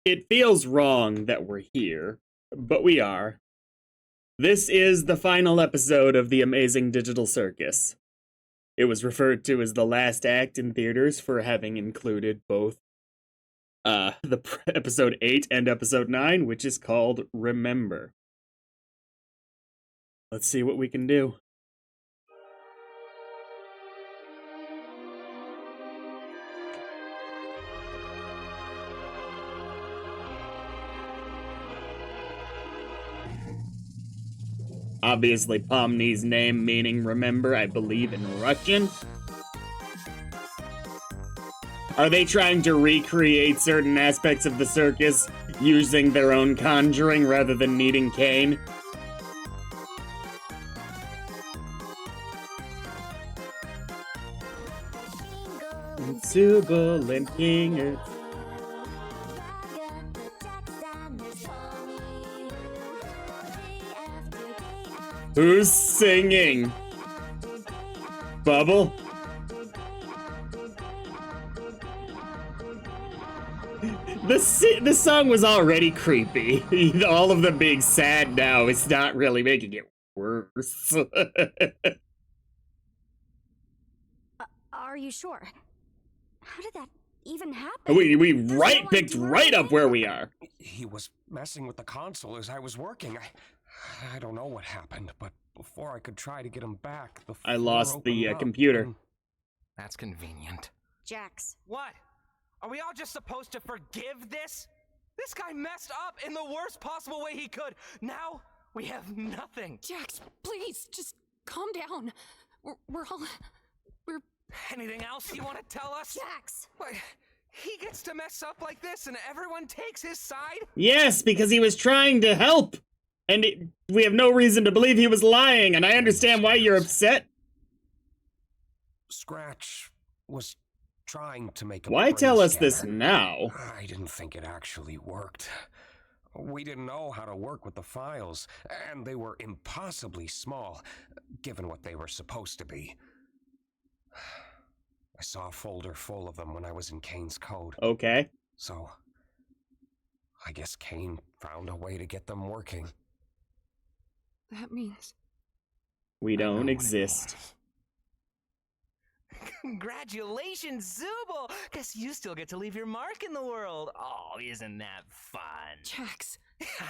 It feels wrong that we're here, but we are. This is the final episode of The Amazing Digital Circus. It was referred to as the last act in theaters for having included both episode 8 and episode 9, which is called Remember. Let's see what we can do. Obviously, Pomni's name meaning remember, I believe, in Russian. Are they trying to recreate certain aspects of the circus using their own conjuring rather than needing Kane? Sybil and King. Who's singing? Bubble? This song was already creepy. All of them being sad now is not really making it worse. Are you sure? How did that even happen? We picked right up where we are. He was messing with the console as I was working. I don't know what happened, but before I could try to get him back, I lost the computer. That's convenient. Jax. What? Are we all just supposed to forgive this? This guy messed up in the worst possible way he could. Now we have nothing. Jax, please, just calm down. We're Anything else you want to tell us? Jax! What? He gets to mess up like this and everyone takes his side? Yes, because he was trying to help. And we have no reason to believe he was lying, and I understand why you're upset. Scratch was trying to make a Why brain tell us scanner. this now? I didn't think it actually worked. We didn't know how to work with the files, and they were impossibly small, given what they were supposed to be. I saw a folder full of them when I was in Kane's code. Okay. So, I guess Kane found a way to get them working. That means We don't exist. Congratulations, Zubul! Guess you still get to leave your mark in the world. Oh, isn't that fun? Jax.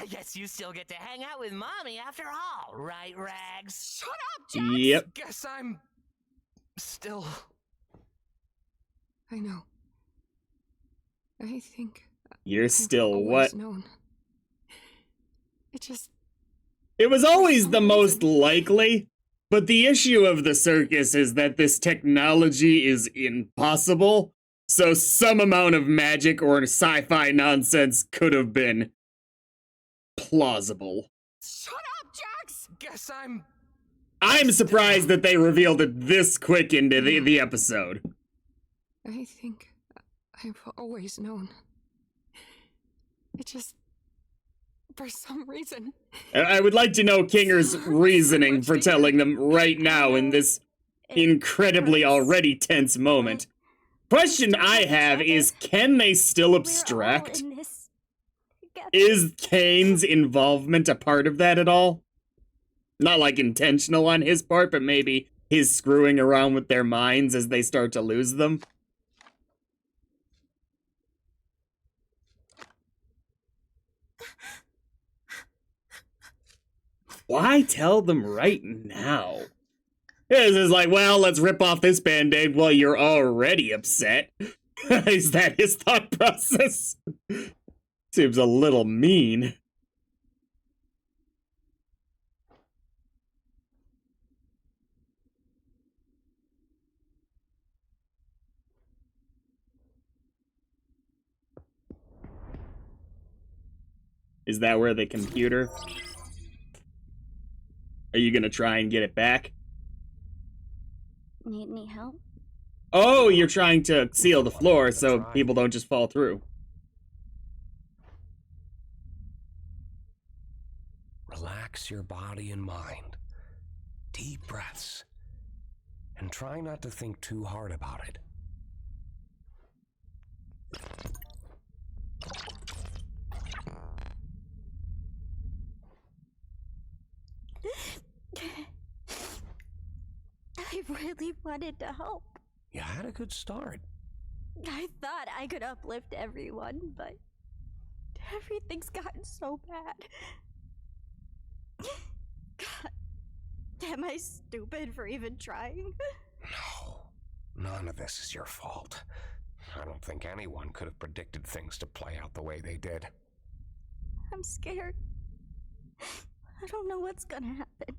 I guess you still get to hang out with Mommy after all, right, Rags? Shut up, Jax! Yep. Guess I'm still... I know. I think You're I've still always what? known. It was always the most likely, but the issue of the circus is that this technology is impossible, so some amount of magic or sci-fi nonsense could have been plausible. Shut up, Jax! Guess I'm surprised that they revealed it this quick into the episode. I think I've always known. For some reason. I would like to know Kinger's reasoning for telling them right now in this incredibly already tense moment. Question I have is, can they still abstract? We're all in this together. Is Kane's involvement a part of that at all? Not like intentional on his part, but maybe his screwing around with their minds as they start to lose them? Why tell them right now? This is like, well, let's rip off this band-aid while you're already upset. Is that his thought process? Seems a little mean. Is that where the computer? Are you gonna try and get it back? Need any help? Oh, you're trying to seal the floor so people don't just fall through. Relax your body and mind. Deep breaths. And try not to think too hard about it. really wanted to help. You had a good start. I thought I could uplift everyone, but everything's gotten so bad. God, am I stupid for even trying? No, none of this is your fault. I don't think anyone could have predicted things to play out the way they did. I'm scared. I don't know what's gonna happen.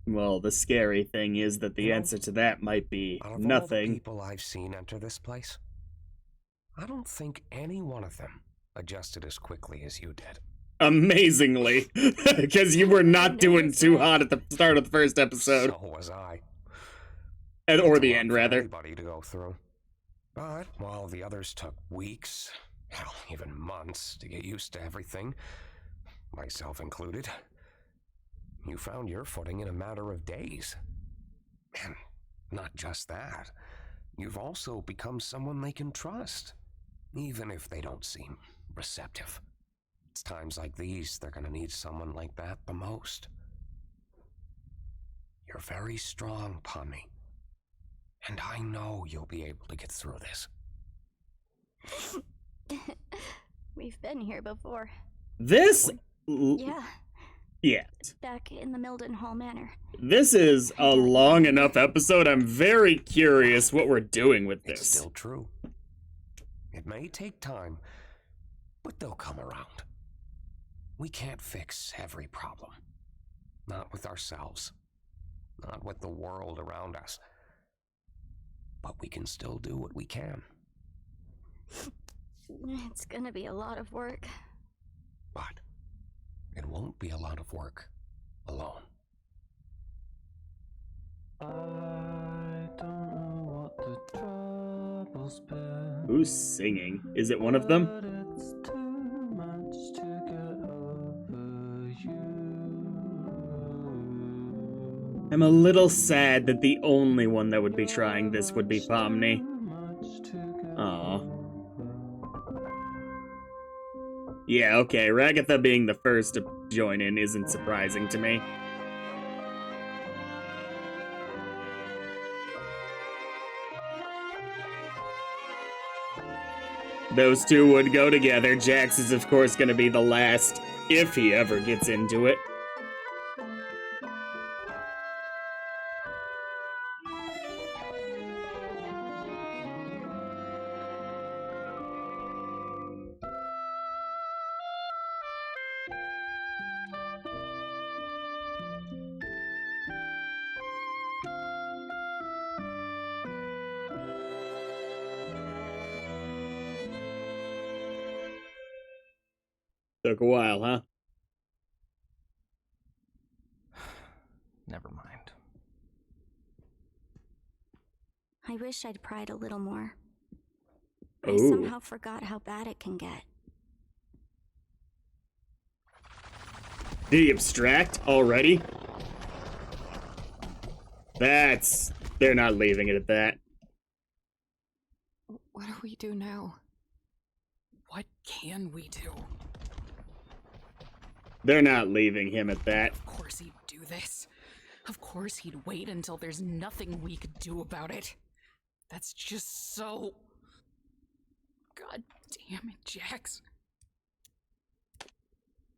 Well, the scary thing is that the You know, answer to that might be Out of all the nothing. people I've seen enter this place, I don't think any one of them adjusted as quickly as you did. Amazingly. Because you were not doing too hot at the start of the first episode. So was I. Or It's a the lot end, for rather. anybody to go through. But while the others took weeks, hell, even months to get used to everything, myself included, you found your footing in a matter of days. And not just that, you've also become someone they can trust, even if they don't seem receptive. It's times like these they're gonna need someone like that the most. You're very strong, Pomni. And I know you'll be able to get through this. We've been here before. This... Yeah, Yeah. back in the Milden Hall Manor. This is a long enough episode. I'm very curious what we're doing with It's this. still true. It may take time, but they'll come around. We can't fix every problem. Not with ourselves. Not with the world around us. But we can still do what we can. It's gonna be a lot of work. But it won't be a lot of work alone. I don't know what the trouble's been. Who's singing? Is it one of them? But it's too much to get over you. I'm a little sad that the only one that would be trying this would be Pomni. Aw. Yeah, okay, Ragatha being the first to join in isn't surprising to me. Those two would go together. Jax is, of course, going to be the last, if he ever gets into it. Took a while, huh? Never mind. I wish I'd pried a little more. I Ooh. somehow forgot how bad it can get. Did he abstract already? They're not leaving it at that. What do we do now? What can we do? They're not leaving him at that. Of course he'd do this. Of course he'd wait until there's nothing we could do about it. That's just so... God damn it, Jax.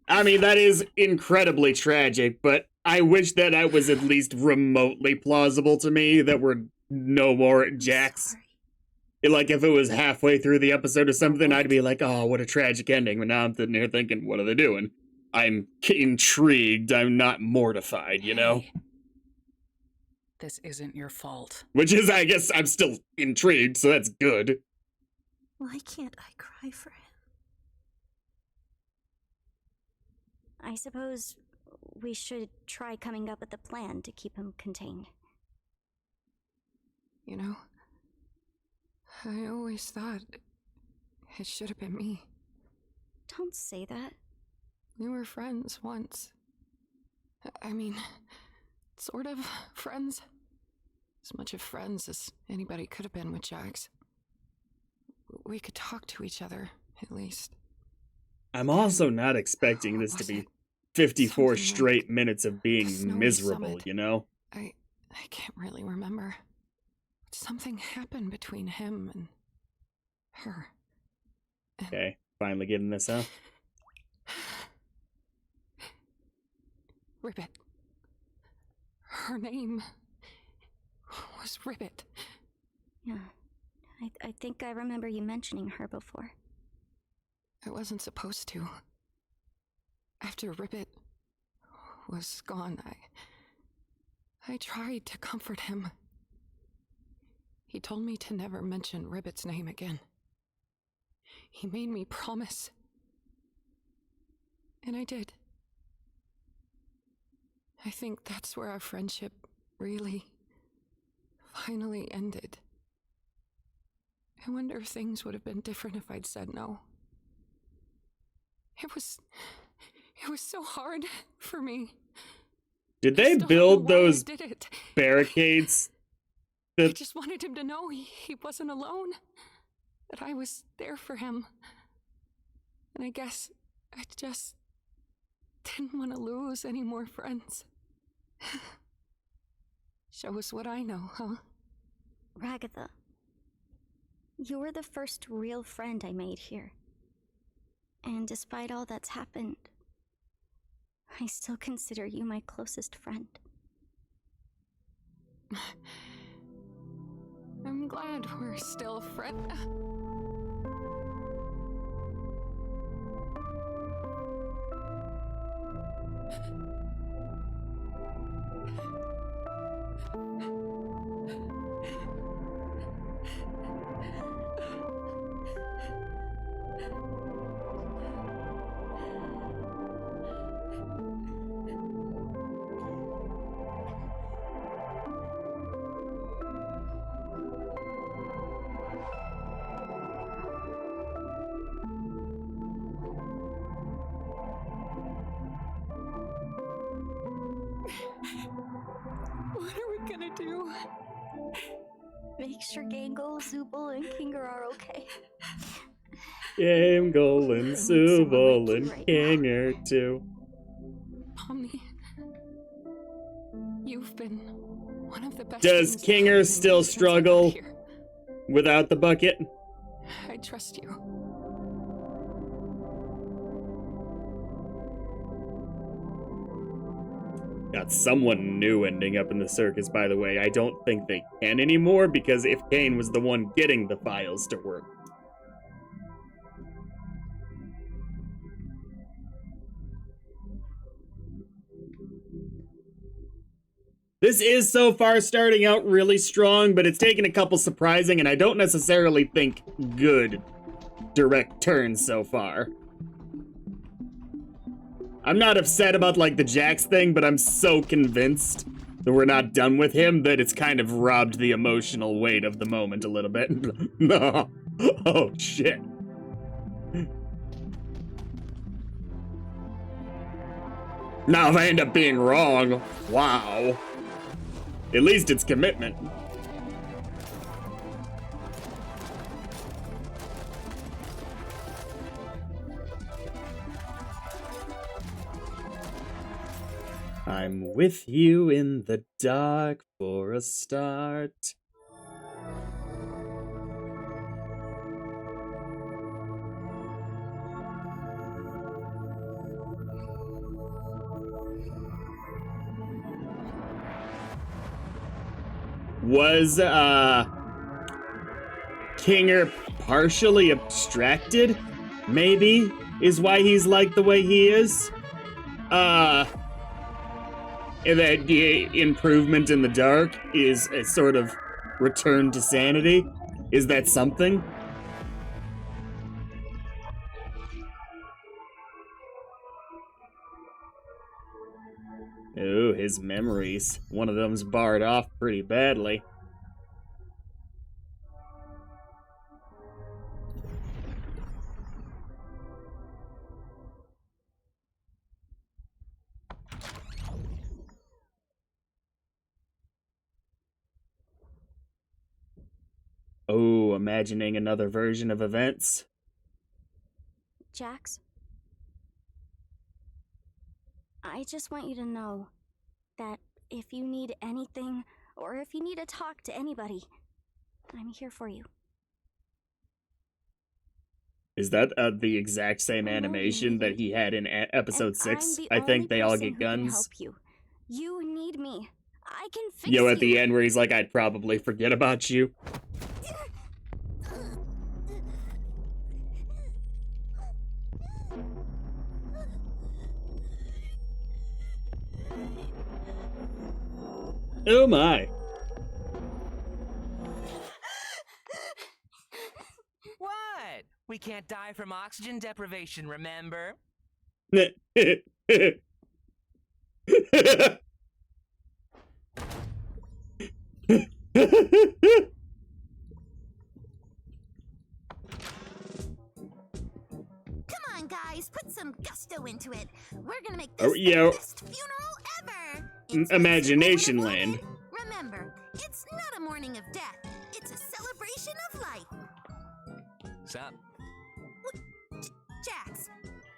I mean, that is incredibly tragic, but I wish that was at least remotely plausible to me that we're no more at Jax. Sorry. Like, if it was halfway through the episode or something, I'd be like, oh, what a tragic ending. But now I'm sitting here thinking, what are they doing? I'm intrigued. I'm not mortified, you know? Hey, this isn't your fault. Which is, I guess, I'm still intrigued, so that's good. Why can't I cry for him? I suppose we should try coming up with a plan to keep him contained. You know, I always thought it should have been me. Don't say that. We were friends once. I mean, sort of friends. As much of friends as anybody could have been with Jax. We could talk to each other, at least. I'm also not expecting this to be 54 straight minutes of being Snowy miserable, Summit. you know? I I can't really remember. Something happened between him and her. Okay, finally getting this out. Ribbit. Her name was Ribbit. Yeah. I think I remember you mentioning her before. I wasn't supposed to. After Ribbit was gone, I tried to comfort him. He told me to never mention Ribbit's name again. He made me promise. And I did. I think that's where our friendship really, finally ended. I wonder if things would have been different if I'd said no. It was so hard for me. Did I they still don't know build why I those did it. barricades? I just wanted him to know he wasn't alone. That I was there for him. And I guess I just didn't want to lose any more friends. Shows what I know, huh? Ragatha, you were the first real friend I made here. And despite all that's happened, I still consider you my closest friend. I'm glad we're still friends. What are we gonna do? Make sure Gangle, Zubul, and Kinger are okay. Gangle and I need someone Subal like and you right Kinger too. Pomni, you've been one of the best. Does things that happened to Kinger me still since I got struggle here. without the bucket? I trust you. Got someone new ending up in the circus, by the way. I don't think they can anymore, because if Kane was the one getting the files to work. This is so far starting out really strong, but it's taken a couple surprising, and I don't necessarily think good direct turns so far. I'm not upset about, like, the Jax thing, but I'm so convinced that we're not done with him that it's kind of robbed the emotional weight of the moment a little bit. No. Oh, shit. Now, if I end up being wrong, wow. At least it's commitment. I'm with you in the dark for a start. Was, Kinger partially abstracted? Maybe, is why he's like the way he is? That improvement in the dark is a sort of return to sanity? Is that something? Ooh, his memories. One of them's barred off pretty badly. Oh, imagining another version of events. Jax, I just want you to know that if you need anything or if you need to talk to anybody, I'm here for you. Is that the exact same I know you animation need that it. he had in episode And 6? I'm the I only think they all person get who can guns. help you. You need me. I can fix Yo, at you. the end where he's like, I'd probably forget about you. Oh my. What? We can't die from oxygen deprivation, remember? Come on, guys, put some gusto into it. We're gonna make Oh, this yeah. the best funeral ever. It's what Imagination people would've land. wanted. Remember, it's not a mourning of death. It's a celebration of life. Sup? Jax,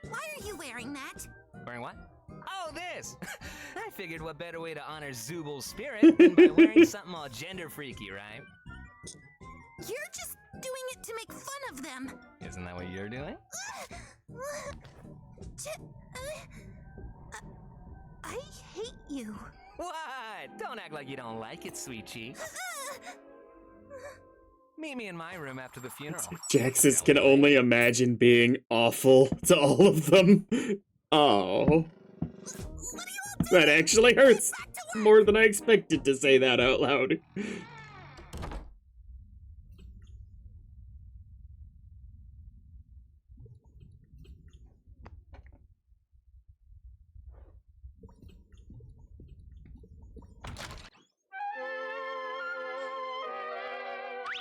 why are you wearing that? Wearing what? Oh, this! I figured what better way to honor Zubal's spirit than by wearing something all gender freaky, right? You're just doing it to make fun of them. Isn't that what you're doing? I hate you. What? Don't act like you don't like it, sweet cheek. Meet me in my room after the funeral. Jaxus can only imagine being awful to all of them. Oh. That actually hurts more than I expected to say that out loud.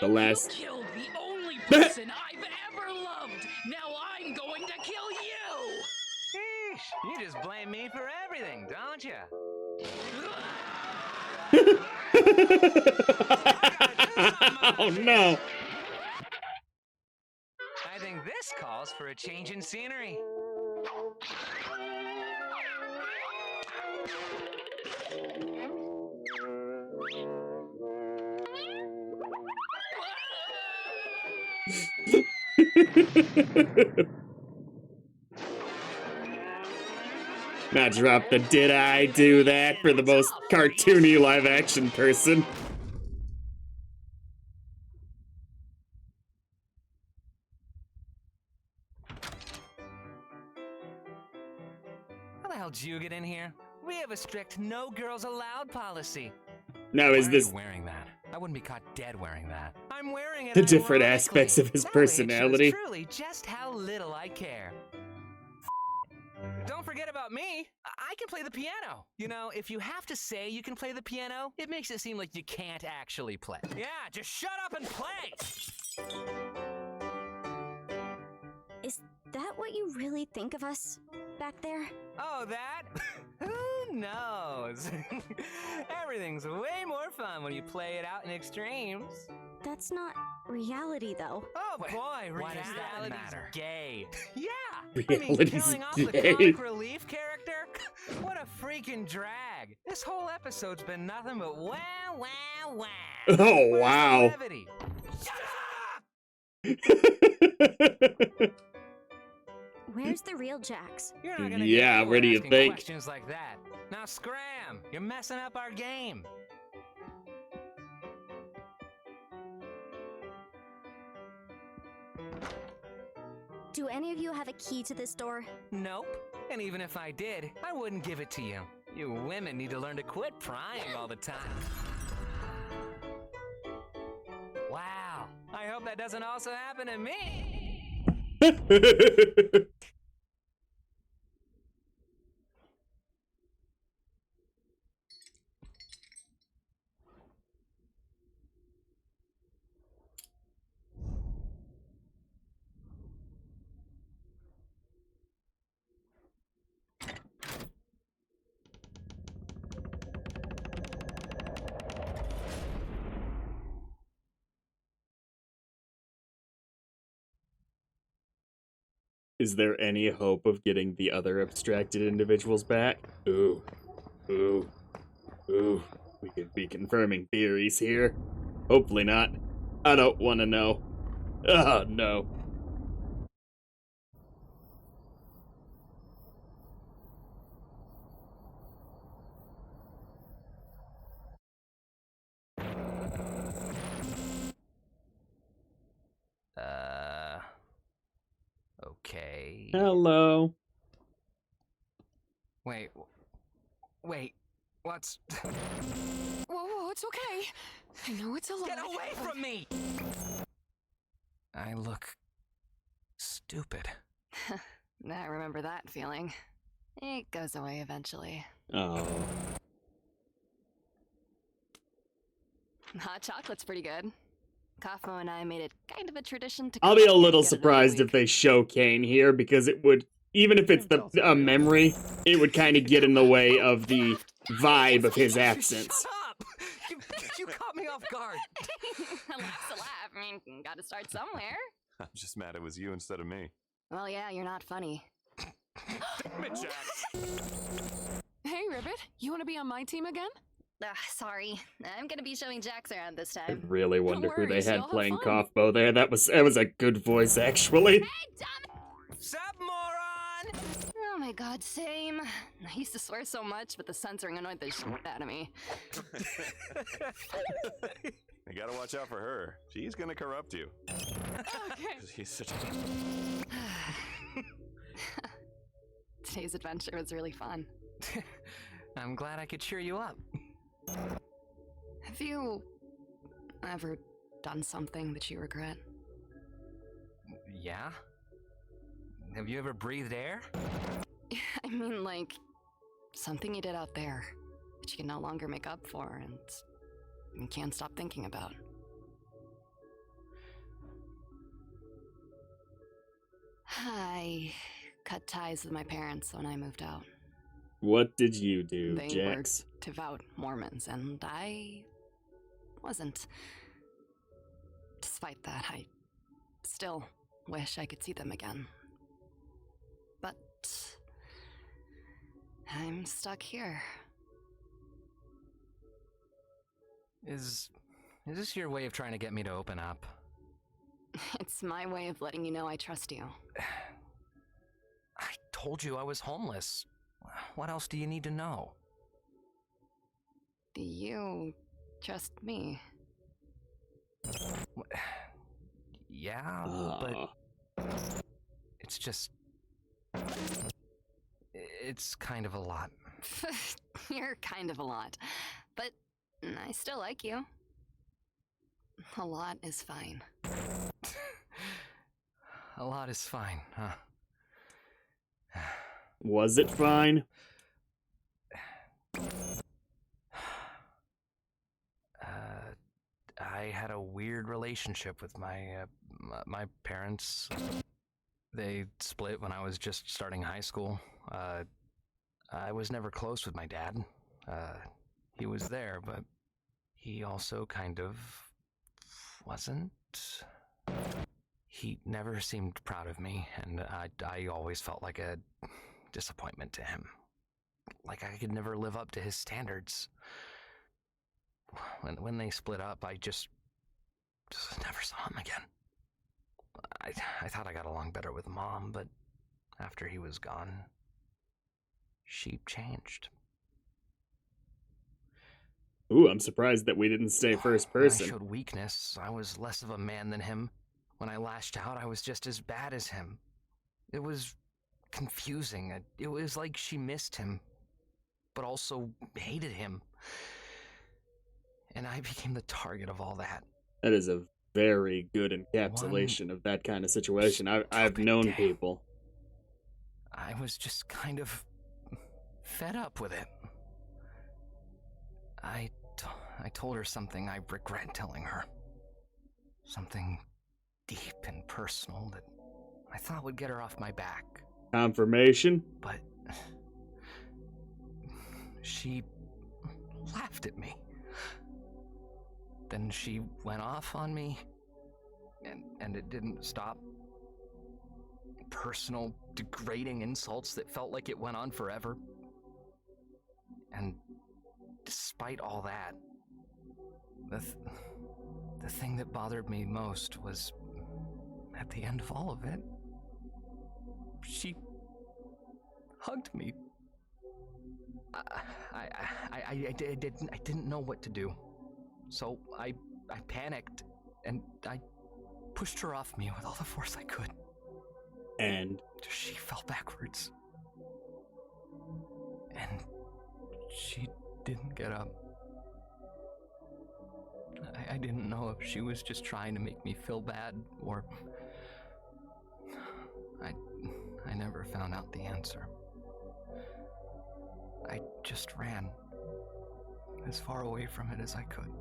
The last. You killed the only person I've ever loved. Now I'm going to kill you. Sheesh, you just blame me for everything, don't you? Oh no. I think this calls for a change in scenery. Not drop the did I do that for the most cartoony live action person. How the hell did you get in here? We have a strict no girls allowed policy. Now is Why are this you wearing that? I wouldn't be caught dead wearing that. I'm wearing it the different ironically. aspects of his That way it shows personality? truly just how little I care. Don't forget about me. I can play the piano. You know, if you have to say you can play the piano, it makes it seem like you can't actually play. Yeah, just shut up and play. Is that what you really think of us back there? Oh, that? Who knows? Everything's way more fun when you play it out in extremes. That's not reality, though. Oh boy, Why does that reality's matter? gay. Yeah, Reality's killing off gay. the comic relief character? What a freaking drag. This whole episode's been nothing but wow, wow, wow. Oh, Where's the wow. levity? Shut up! Where's the real Jax? You're not gonna Yeah, get where anywhere do you asking think? questions like that. Now scram! You're messing up our game. Do any of you have a key to this door? Nope. And even if I did, I wouldn't give it to you. You women need to learn to quit prying all the time. Wow. I hope that doesn't also happen to me. Is there any hope of getting the other abstracted individuals back? Ooh. Ooh. Ooh. We could be confirming theories here. Hopefully not. I don't want to know. Oh, no. Okay. Hello. Wait, what's. Whoa, it's okay. I know it's a lot. Get away from me! I look stupid. I remember that feeling. It goes away eventually. Oh. Hot chocolate's pretty good. Kafmo and I made it kind of a tradition to. I'll be a little surprised if they show Kane here, because it would, even if it's a memory, it would kind of get in the way of the vibe of his absence. Shut up! You caught me off guard. A laugh's a laugh. I mean, gotta start somewhere. I'm just mad it was you instead of me. Well, yeah, you're not funny. Damn it, Jax! Hey, Ribbit, you want to be on my team again? Sorry. I'm gonna be showing Jax around this I time. really wonder who they worry, had you'll have playing fun. Kaufbo there. That was a good voice, actually. Sup, moron? Oh my god, same. I used to swear so much, but the censoring annoyed the shit out of me. You gotta watch out for her. She's gonna corrupt you. Okay. She's such a... Today's adventure was really fun. I'm glad I could cheer you up. Have you ever done something that you regret? Yeah? Have you ever breathed air? I mean, like, something you did out there that you can no longer make up for and you can't stop thinking about. I cut ties with my parents when I moved out. What did you do, They Jax? were devout Mormons, and I wasn't. Despite that, I still wish I could see them again. But I'm stuck here. Is this your way of trying to get me to open up? It's my way of letting you know I trust you. I told you I was homeless. What else do you need to know? Do you trust me? Yeah, but it's just... It's kind of a lot. You're kind of a lot. But I still like you. A lot is fine. A lot is fine, huh? Was it fine? I had a weird relationship with my parents. They split when I was just starting high school. I was never close with my dad. He was there, but he also kind of wasn't. He never seemed proud of me, and I always felt like a disappointment to him. Like I could never live up to his standards. When they split up, I just never saw him again. I thought I got along better with Mom, but after he was gone, she changed. Ooh, I'm surprised that we didn't stay first person. I showed weakness. I was less of a man than him. When I lashed out, I was just as bad as him. It was confusing. It was like she missed him, but also hated him. And I became the target of all that. That is a very good encapsulation of that kind of situation. I've known people. I was just kind of fed up with it. I told her something I regret telling her. Something deep and personal that I thought would get her off my back. Confirmation? But she laughed at me. Then she went off on me, and it didn't stop. Personal, degrading insults that felt like it went on forever. And despite all that, the thing that bothered me most was at the end of all of it, she hugged me. I didn't know what to do, so I panicked and I pushed her off me with all the force I could. And She fell backwards. And she didn't get up. I didn't know if she was just trying to make me feel bad, or... I never found out the answer. I just ran as far away from it as I could.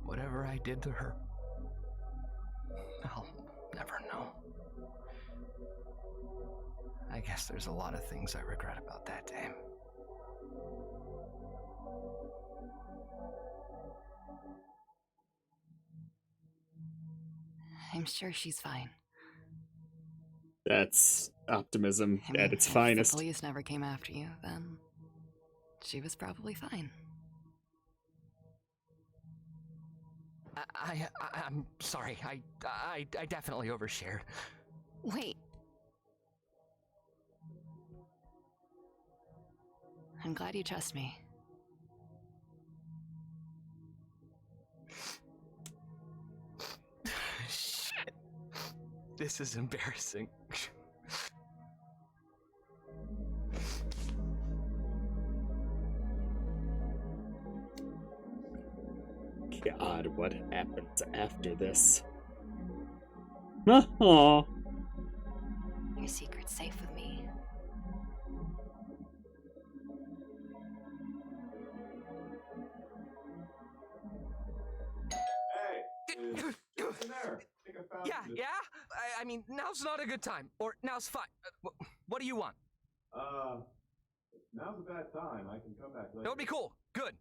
Whatever I did to her, I'll never know. I guess there's a lot of things I regret about that day. I'm sure she's fine. that's optimism I mean, at its if finest. the police never came after you, then she was probably fine. I'm sorry. I definitely overshared. Wait. I'm glad you trust me. Shit. This is embarrassing. God, what happens after this? Oh, Your secret's safe with me. Yeah? I mean, now's not a good time. Or now's fine. What do you want? Now's a bad time. I can come back later. That would be cool. Good.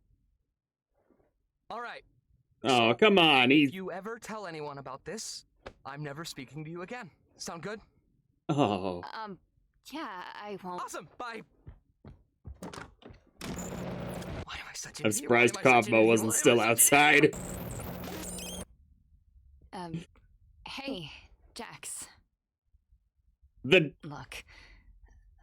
All right. oh, come on. If you ever tell anyone about this, I'm never speaking to you again. Sound good? Oh, Yeah, I won't. Awesome. Bye. Why am I such an I'm idiot? surprised Why am I such an Kaufmo idiot? wasn't Why am I still such an outside. idiot? Hey, Jax. The Look,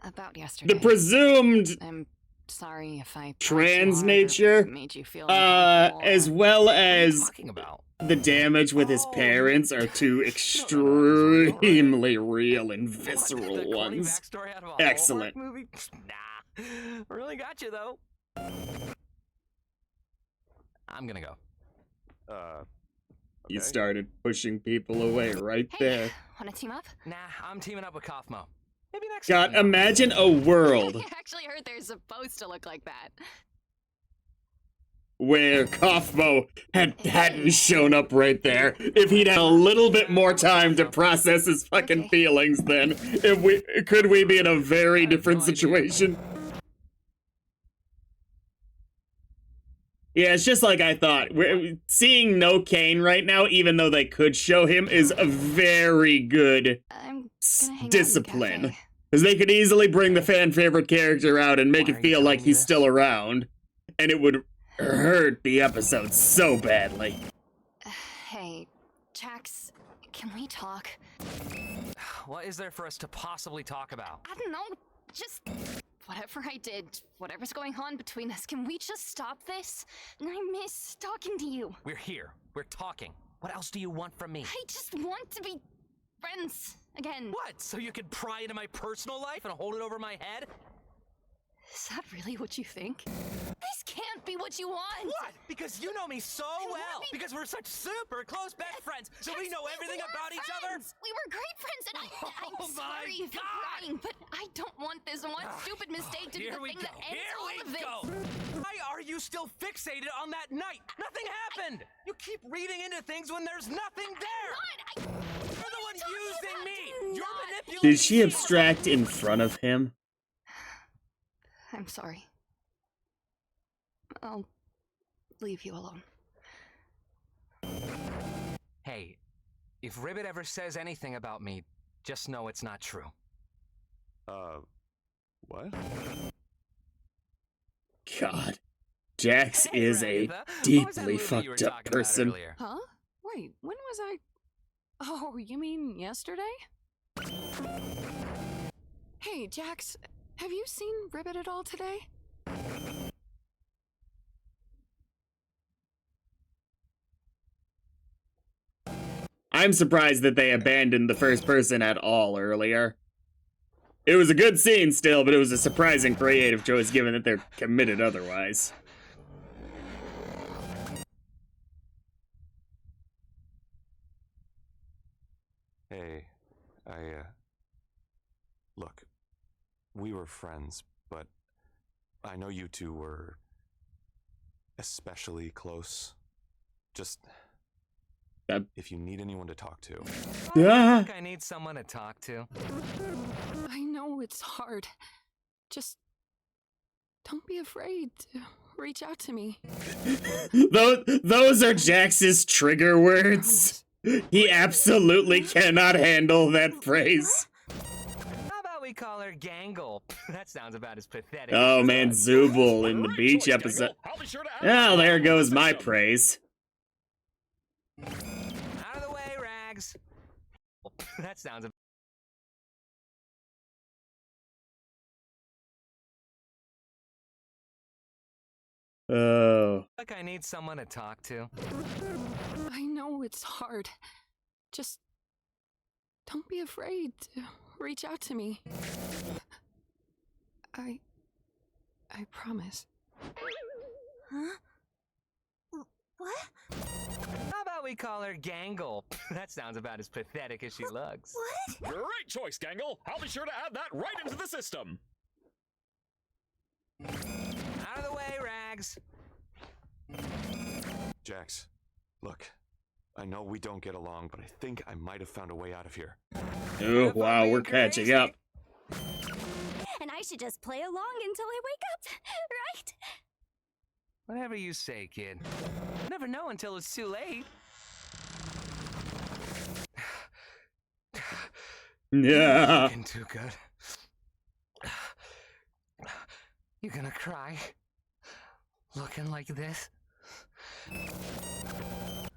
about yesterday. the presumed I'm sorry if I trans pushed you hard or nature, made you feel uncomfortable as or- well What are you as talking about? the damage with his Oh, parents are two extremely real and visceral The corny ones. backstory out of a Excellent. Hallmark movie? Nah. Really got you, though. I'm gonna go. You Okay. started pushing people away right Hey, there. wanna team up? Nah, I'm teaming up with Kaufmo. Maybe next God, time. though. imagine a world I actually heard they're supposed to look like that. where Kaufmo hadn't shown up right there. If he'd had a little bit more time to process his fucking Okay. feelings, then could we be in a very different no idea. situation? Yeah, it's just like I thought. Seeing no Kane right now, even though they could show him, is a very good I'm gonna hang discipline. out in the cafe. Because they could easily bring the fan favorite character out and make Why it are you feel like telling me he's this? still around. And it would hurt the episode so badly. Hey, Jax, can we talk? What is there for us to possibly talk about? I don't know, just whatever I did, whatever's going on between us, can we just stop this? I miss talking to you. We're here. We're talking. What else do you want from me? I just want to be friends again. What? So you can pry into my personal life and hold it over my head? Is that really what you think? This can't be what you want. What? Because you know me so well. me- Because we're such super close best friends. So we know everything were about each other. friends. We were great friends, and I'm Oh my sorry for God. crying, but I don't want this one stupid mistake to be Here the we thing go. that ends Here all we of this. go. Why are you still fixated on that night? Nothing happened. You keep reading into things when there's nothing there. You're the one using me. You're manipulating Did she me. abstract in front of him? I'm sorry. I'll leave you alone. Hey, if Ribbit ever says anything about me, just know it's not true. What? God. Jax Hey, is Ragatha. a What was that deeply movie you were fucked up talking about person. earlier? Huh? Wait, when was I? Oh, you mean yesterday? Hey, Jax, have you seen Ribbit at all today? I'm surprised that they abandoned the first person at all earlier. It was a good scene still, but it was a surprising creative choice given that they're committed otherwise. Hey, look, we were friends, but I know you two were especially close. Just, if you need anyone to talk to. I think I need someone to talk to. I know it's hard. Just don't be afraid to reach out to me. Those are Jax's trigger words. He absolutely cannot handle that phrase. How about we call her Gangle? That sounds about as pathetic. Oh as man, Zubul in the beach episode. Oh, there goes my praise. Out of the way, Rags. That sounds. Oh. Like I need someone to talk to. I know it's hard. Just don't be afraid to reach out to me. I promise. Huh? What? How about we call her Gangle? That sounds about as pathetic as she looks. What? Great choice, Gangle. I'll be sure to add that right into the system. Out of the way, Rags. Jax, look, I know we don't get along, but I think I might have found a way out of here. Oh, wow, we're catching up. And I should just play along until I wake up, right? Whatever you say, kid. Never know until it's too late. Yeah. Looking too good. You gonna cry? Looking like this?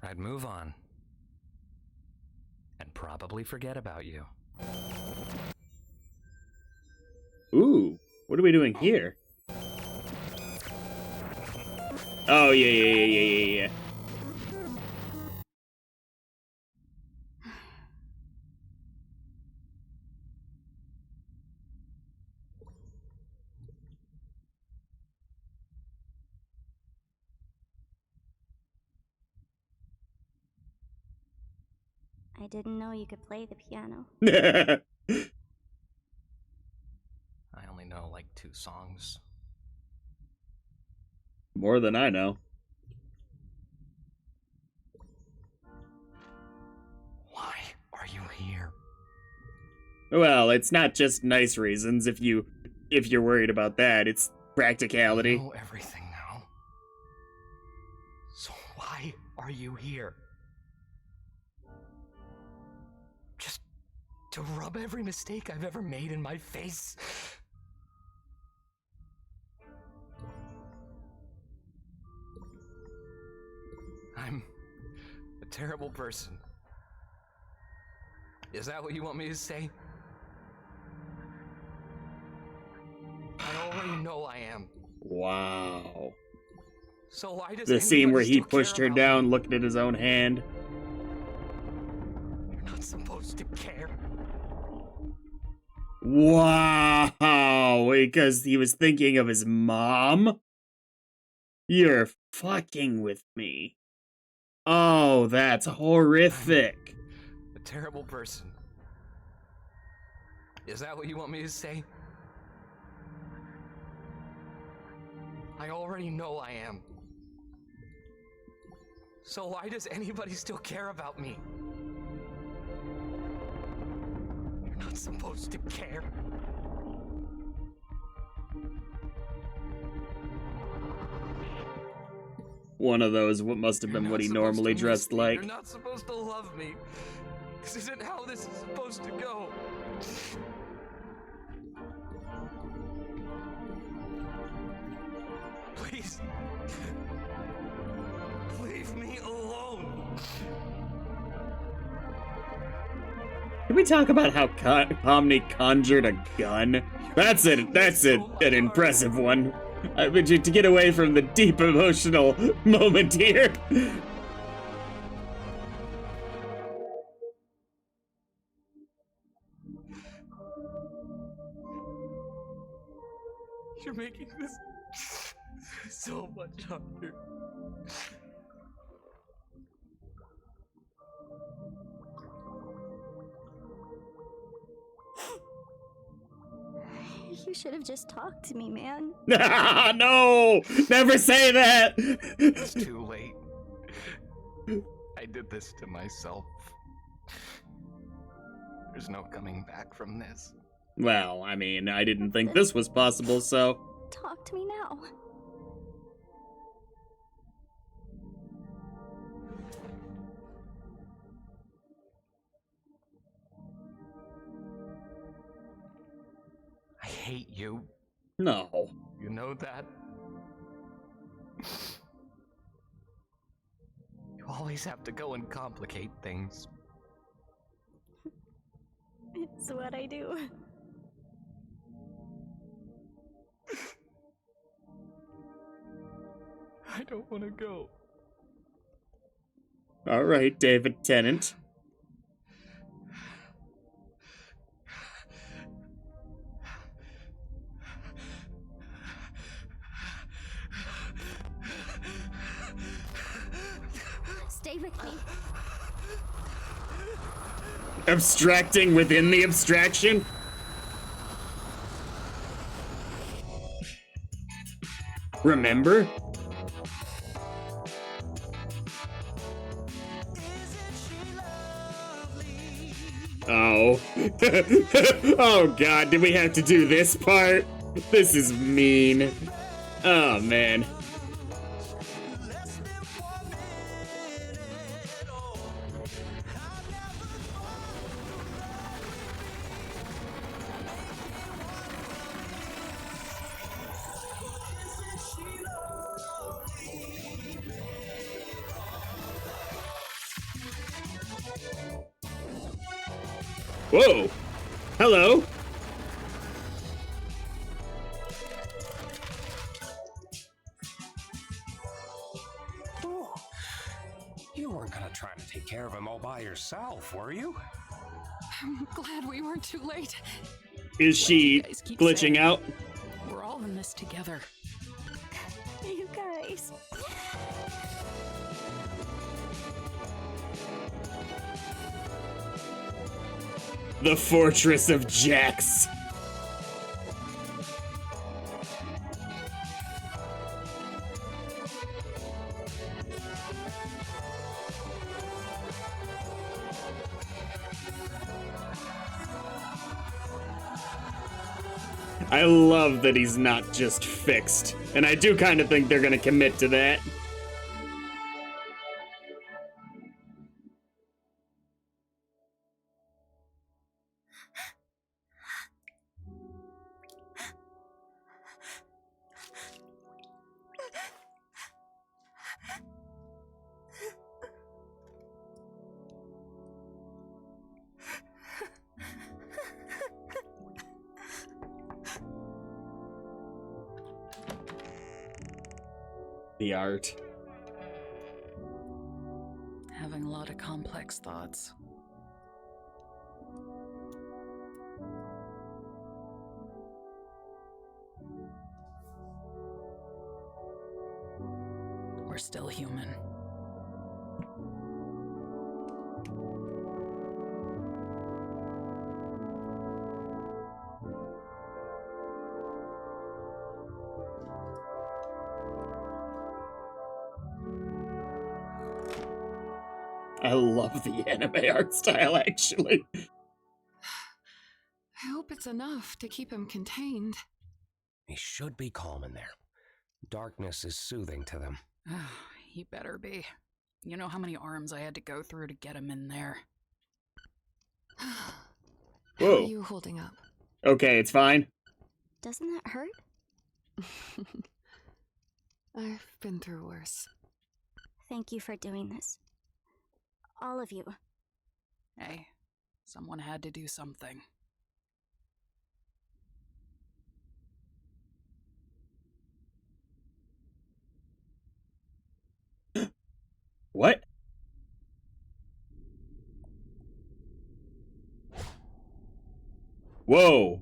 I'd move on. And probably forget about you. Ooh, what are we doing here? Oh, yeah. I didn't know you could play the piano. I only know like 2 songs. More than I know. Why are you here? Well, it's not just nice reasons if you're worried about that. It's practicality. I know everything now. So why are you here? Just to rub every mistake I've ever made in my face? I'm a terrible person. Is that what you want me to say? I already know I am. Wow. So why does The scene where anybody he still pushed care her about down, me? looking at his own hand. You're not supposed to care. Wow, because he was thinking of his mom? You're fucking with me. Oh, that's horrific. A terrible person. Is that what you want me to say? I already know I am. So why does anybody still care about me? You're not supposed to care. One of those, what must have been what he normally dressed like. You're not supposed to love me. This isn't how this is supposed to go. Can we talk about how Pomni conjured a gun? That's an impressive one. But to get away from the deep emotional moment here. You're making this so much harder. You should have just talked to me, man. No! Never say that! It's too late. I did this to myself. There's no coming back from this. Well, I mean, I didn't think this was possible, so... Talk to me now. I hate you. No. You know that? You always have to go and complicate things. It's what I do. I don't want to go. All right, David Tennant. Stay with me. Abstracting within the abstraction? Remember? Oh. Oh god, did we have to do this part? This is mean. Oh man. Whoa! Hello! Oh, you weren't gonna try to take care of him all by yourself, were you? I'm glad we weren't too late. Is she You guys keep glitching saying. out? We're all in this together. You guys. The Fortress of Jax. I love that he's not just fixed, and I do kind of think they're gonna commit to that. The art. Having a lot of complex thoughts. We're still human. I love the anime art style, actually. I hope it's enough to keep him contained. He should be calm in there. Darkness is soothing to them. He better be. You know how many arms I had to go through to get him in there. How Whoa. are you holding up? Okay, it's fine. Doesn't that hurt? I've been through worse. Thank you for doing this. All of you. Hey, Someone had to do something. What? Whoa.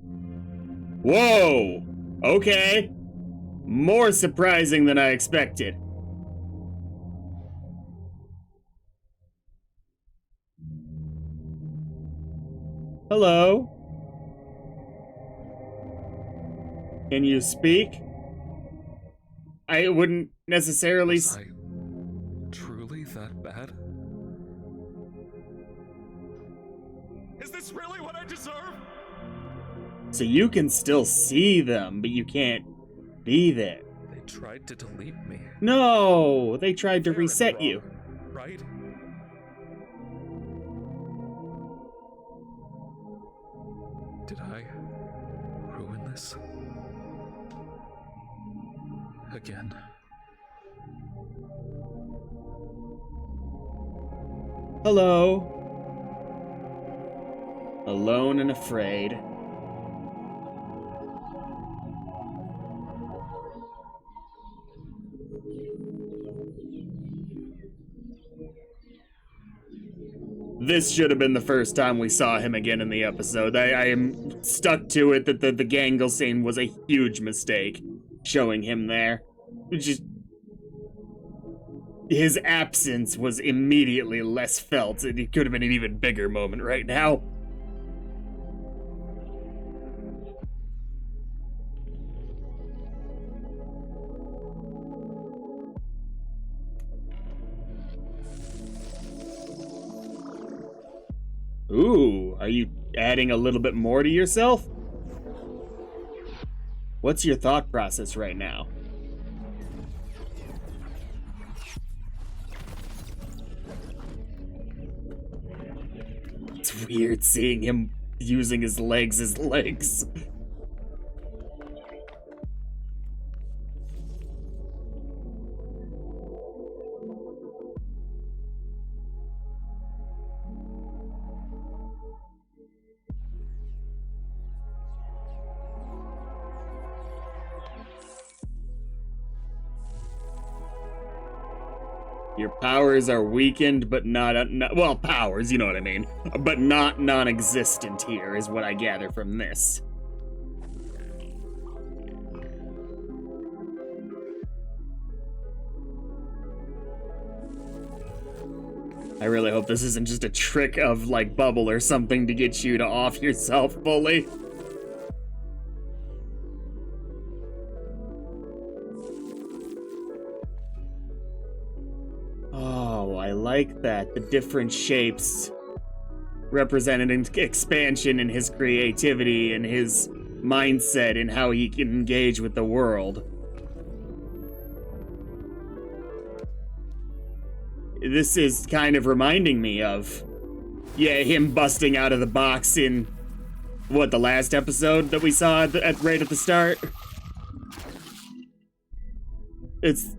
Whoa. Okay. More surprising than I expected. Hello. Can you speak? I wouldn't necessarily. Was I truly that bad? Is this really what I deserve? So you can still see them, but you can't be there. They tried to delete me. No, they tried to Fair and reset you. wrong, right? Did I ruin this? Again. Hello. Alone and afraid. This should have been the first time we saw him again in the episode. I am stuck to it that the Gangle scene was a huge mistake, showing him there. Just his absence was immediately less felt, and it could have been an even bigger moment right now. Ooh, are you adding a little bit more to yourself? What's your thought process right now? It's weird seeing him using his legs as legs. Your powers are weakened, but not well, powers, you know what I mean. But not non-existent here, is what I gather from this. I really hope this isn't just a trick of, like, bubble or something to get you to off yourself fully. Oh, I like that. The different shapes represented an expansion in his creativity and his mindset and how he can engage with the world. This is kind of reminding me of, yeah, him busting out of the box in, what, the last episode that we saw right at the start?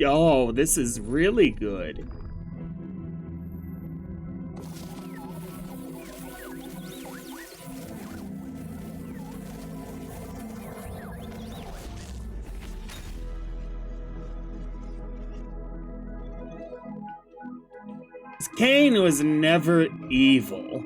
Oh, this is really good. Kane was never evil.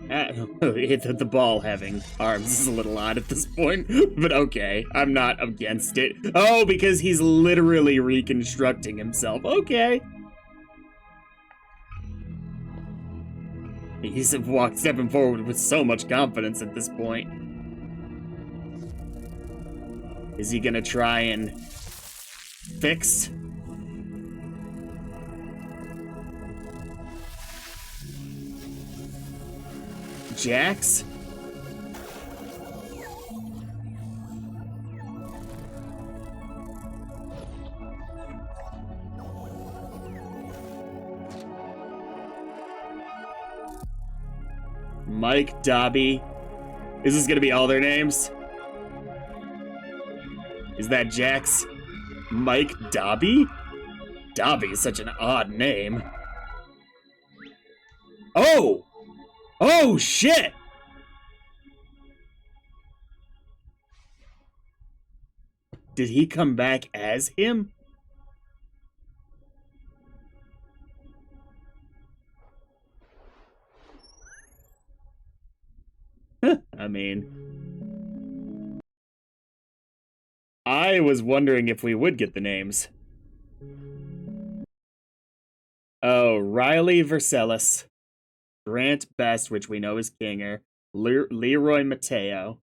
The ball having arms is a little odd at this point, but okay, I'm not against it. Oh, because he's literally reconstructing himself. Okay. He's stepping forward with so much confidence at this point. Is he gonna try and fix? Jax? Mike, Dobby. Is this gonna be all their names? Is that Jax? Mike, Dobby? Dobby is such an odd name. Oh! Oh, shit! Did he come back as him? I mean... I was wondering if we would get the names. Oh, Riley Versailles. Grant Best, which we know is Kinger. Leroy Mateo.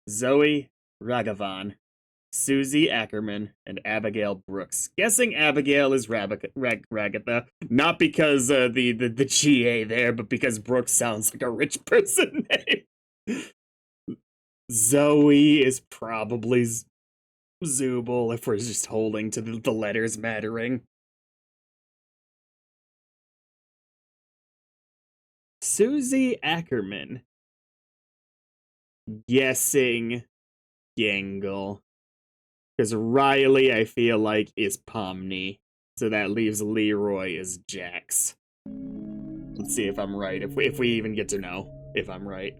Zoe Ragavan. Susie Ackerman, and Abigail Brooks. Guessing Abigail is Ragatha, not because the GA there, but because Brooks sounds like a rich person name. Zoe is probably Zubul if we're just holding to the letters mattering. Susie Ackerman. Guessing Gangle. Because Riley, I feel like, is Pomni. So that leaves Leroy as Jax. Let's see if I'm right. If we even get to know if I'm right.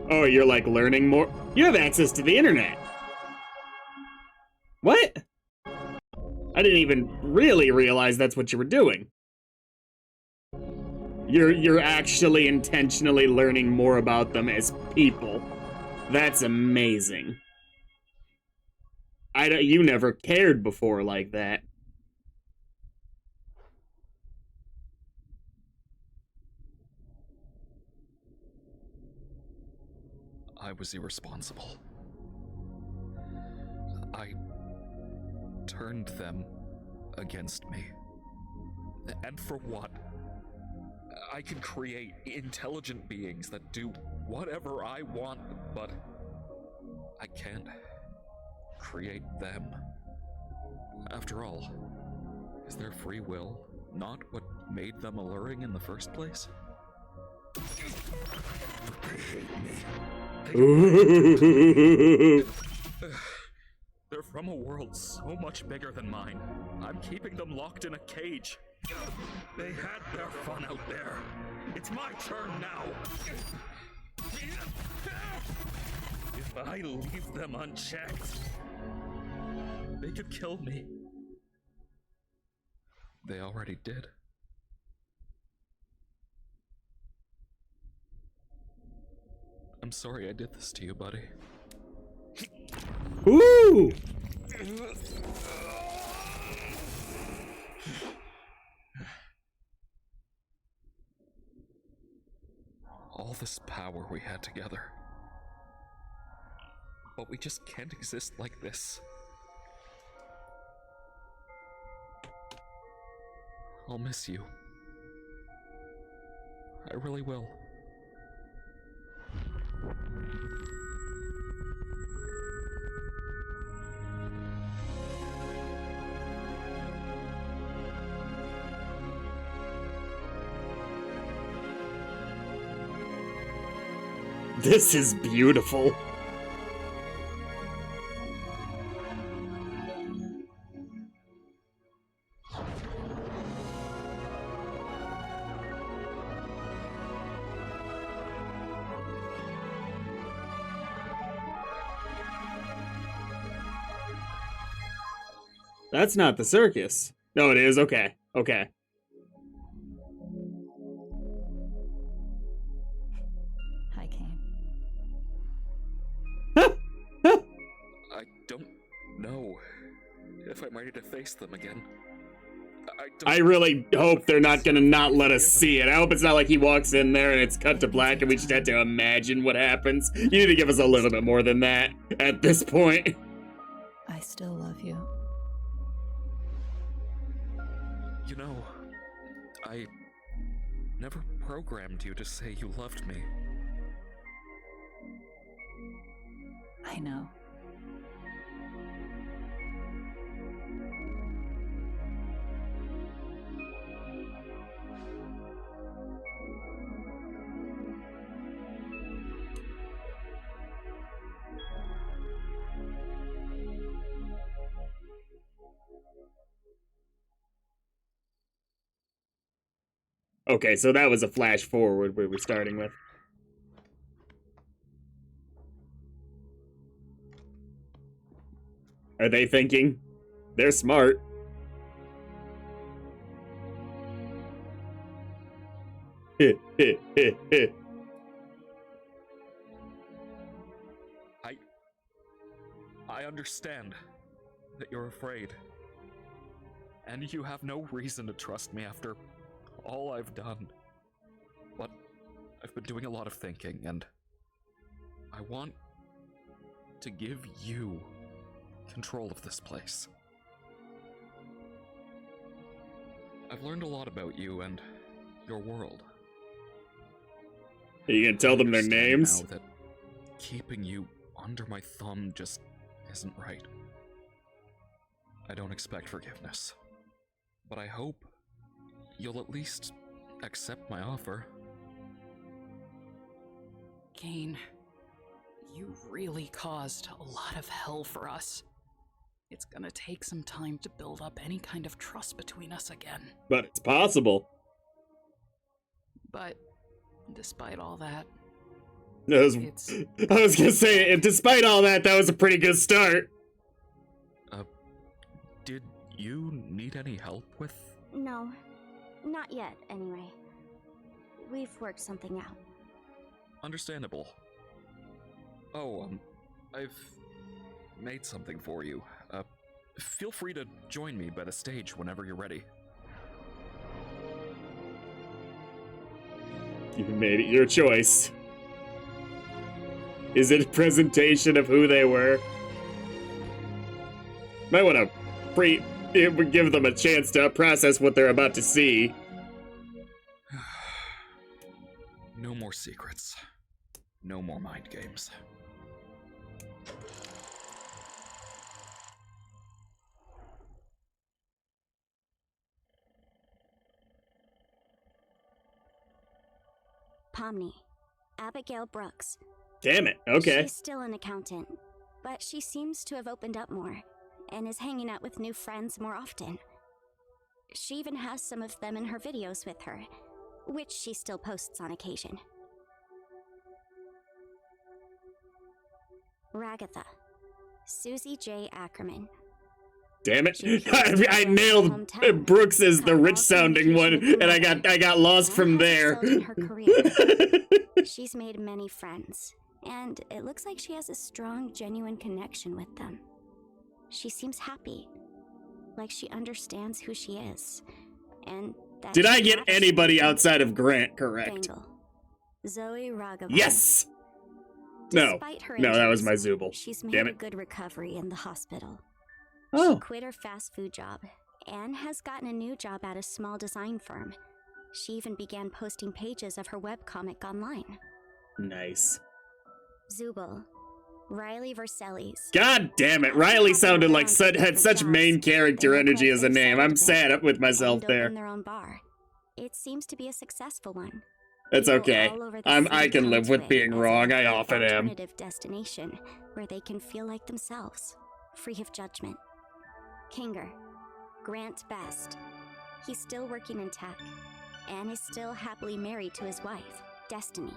Oh, you're like learning more? You have access to the internet. What? I didn't even really realize that's what you were doing. You're actually intentionally learning more about them as people. That's amazing. You never cared before like that. I was irresponsible. I turned them against me. And for what? I can create intelligent beings that do whatever I want, but I can't create them. After all, is their free will not what made them alluring in the first place? They hate me. They're from a world so much bigger than mine. I'm keeping them locked in a cage. They had their fun out there. It's my turn now. If I leave them unchecked, they could kill me. They already did. I'm sorry I did this to you, buddy. Ooh! All this power we had together. But we just can't exist like this. I'll miss you. I really will. This is beautiful. That's not the circus. No, it is. Okay. Okay. Hi, Kane. I don't know if I'm ready to face them again. I really hope they're not gonna not let us see it. I hope it's not like he walks in there and it's cut to black and we just have to imagine what happens. You need to give us a little bit more than that at this point. I still love you. You know, I never programmed you to say you loved me. I know. Okay, so that was a flash forward we were starting with. Are they thinking? They're smart. I understand that you're afraid. And you have no reason to trust me after all I've done. But I've been doing a lot of thinking, and I want to give you control of this place. I've learned a lot about you and your world. Are you gonna tell them their names? Now that keeping you under my thumb just isn't right. I don't expect forgiveness, but I hope you'll at least accept my offer. Kane, you really caused a lot of hell for us. It's gonna take some time to build up any kind of trust between us again. But it's possible. But despite all that, I was gonna say, despite all that, that was a pretty good start. Did you need any help with? No, not yet, anyway. We've worked something out. Understandable. Oh, I've made something for you. Feel free to join me by the stage whenever you're ready. You made it your choice. Is it a presentation of who they were? Might want to it would give them a chance to process what they're about to see. No more secrets. No more mind games. Pomni, Abigail Brooks. Damn it, okay. She's still an accountant, but she seems to have opened up more and is hanging out with new friends more often. She even has some of them in her videos with her, which she still posts on occasion. Ragatha, Susie J. Ackerman. Damn it! I nailed Brooks as the rich-sounding one, and I got lost from there. In her career. She's made many friends, and it looks like she has a strong, genuine connection with them. She seems happy, like she understands who she is, and that. Did I get anybody outside of Grant correct? Bangle. Zoe Raghavan. Yes. No, that was my Zubul. She's made Damn a it. good recovery in the hospital. Oh. She quit her fast food job and has gotten a new job at a small design firm. She even began posting pages of her webcomic online. Nice. Zubul, Riley Vercellis. God damn it, Riley sounded like had such main character energy as a name. I'm sad with myself there. Their own bar. It seems to be a successful one. It's okay. I can live with being wrong. I often am. Alternative destination where they can feel like themselves, free of judgment. Kinger, Grant Best. He's still working in tech and is still happily married to his wife, Destiny.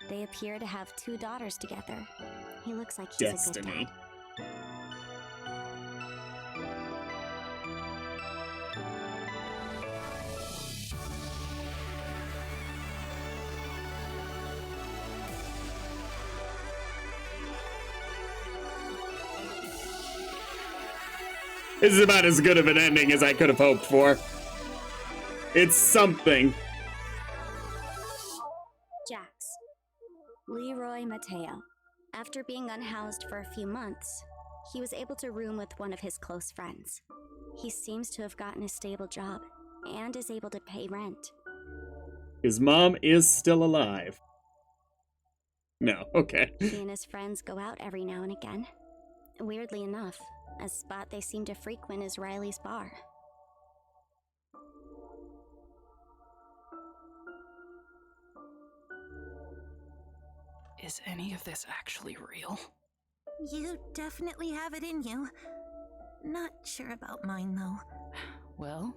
They appear to have 2 daughters together. He looks like he's a good dad. This is about as good of an ending as I could have hoped for. It's something. Jax. Leroy Mateo. After being unhoused for a few months, he was able to room with one of his close friends. He seems to have gotten a stable job and is able to pay rent. His mom is still alive. No, okay. He and his friends go out every now and again. Weirdly enough, a spot they seem to frequent is Riley's bar. Is any of this actually real? You definitely have it in you. Not sure about mine, though. Well,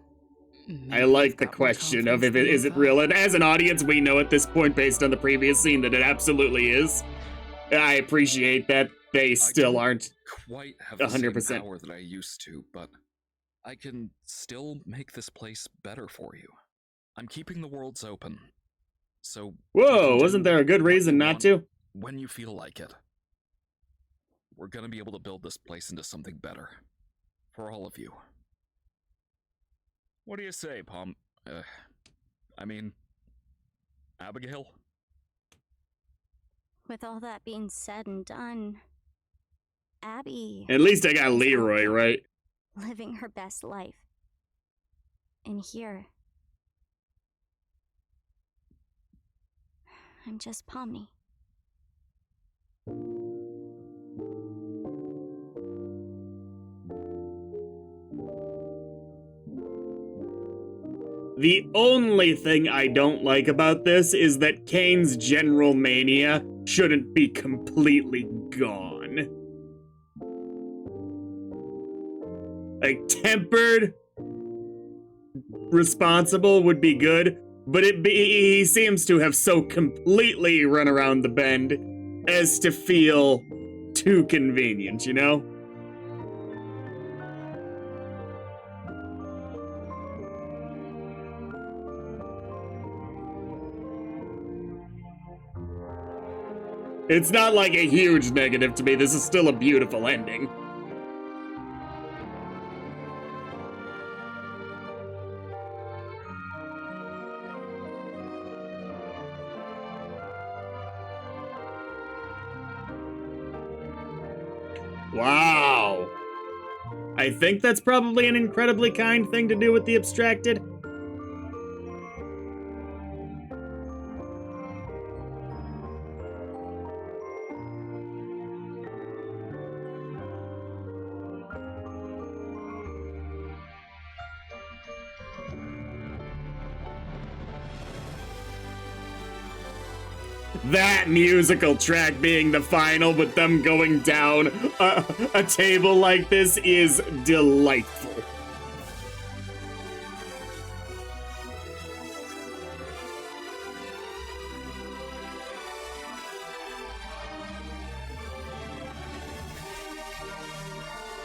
I like the question of if is it real, and as an audience, we know at this point, based on the previous scene, that it absolutely is. I appreciate that they still aren't quite have the 100%. same power that I used to, but I can still make this place better for you. I'm keeping the worlds open, so... Whoa, wasn't there a good reason not to? When you feel like it. We're gonna be able to build this place into something better. For all of you. What do you say, Abigail? With all that being said and done, Abby... At least I got Leroy right. living her best life. And here... I'm just Pomni. The only thing I don't like about this is that Kane's general mania shouldn't be completely gone. Like, tempered, responsible would be good, but he seems to have so completely run around the bend as to feel too convenient, you know? It's not like a huge negative to me. This is still a beautiful ending. Wow. I think that's probably an incredibly kind thing to do with the abstracted. That musical track being the final, but them going down a table like this is delightful.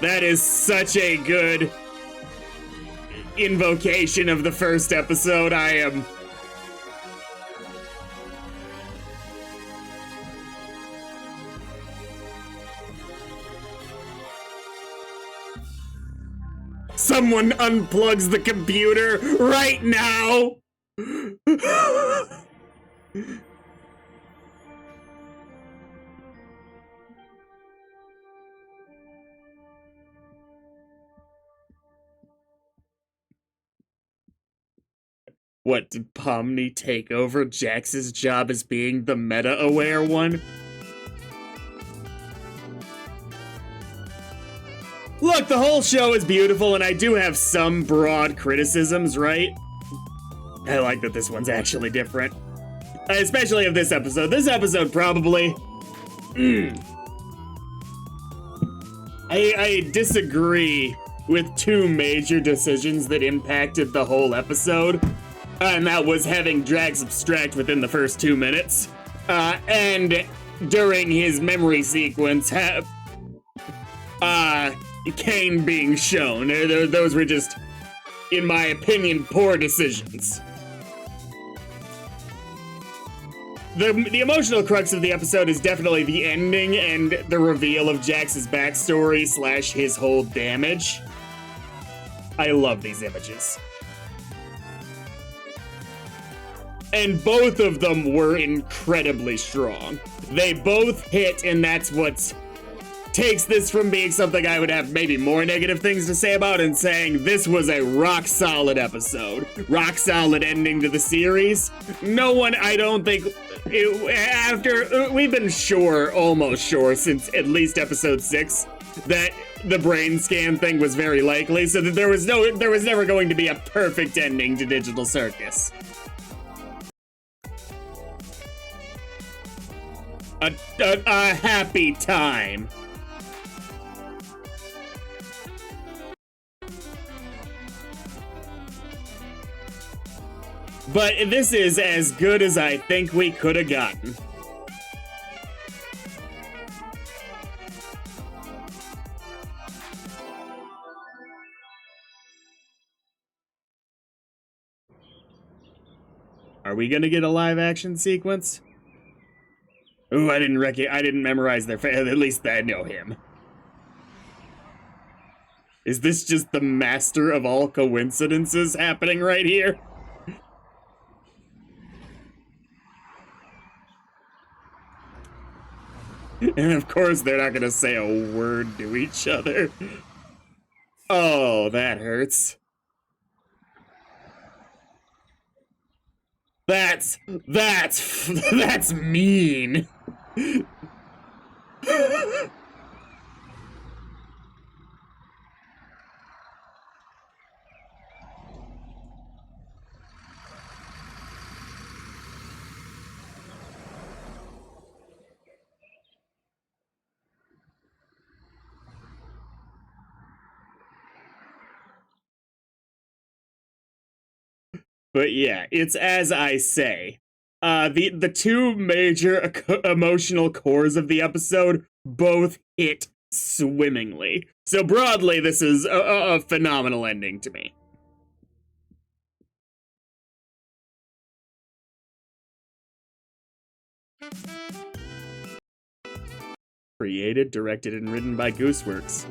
That is such a good invocation of the first episode. I am... Someone unplugs the computer right now! What, did Pomni take over Jax's job as being the meta-aware one? Look, the whole show is beautiful, and I do have some broad criticisms, right? I like that this one's actually different. Especially of this episode. This episode probably... I disagree with two major decisions that impacted the whole episode. And that was having Drax abstract within the first 2 minutes. And during his memory sequence, Kane being shown. Those were just, in my opinion, poor decisions. The emotional crux of the episode is definitely the ending and the reveal of Jax's backstory / his whole damage. I love these images. And both of them were incredibly strong. They both hit, and that's what takes this from being something I would have maybe more negative things to say about and saying this was a rock solid episode. Rock solid ending to the series. No one, I don't think, we've been almost sure since at least episode 6 that the brain scan thing was very likely, so that there was never going to be a perfect ending to Digital Circus. A happy time. But this is as good as I think we could have gotten. Are we gonna get a live action sequence? Ooh, I didn't memorize their face. At least I know him. Is this just the master of all coincidences happening right here? And of course, they're not gonna say a word to each other. Oh, that hurts. That's mean. But yeah, it's as I say. The two major emotional cores of the episode both hit swimmingly. So broadly, this is a phenomenal ending to me. Created, directed, and written by Gooseworks.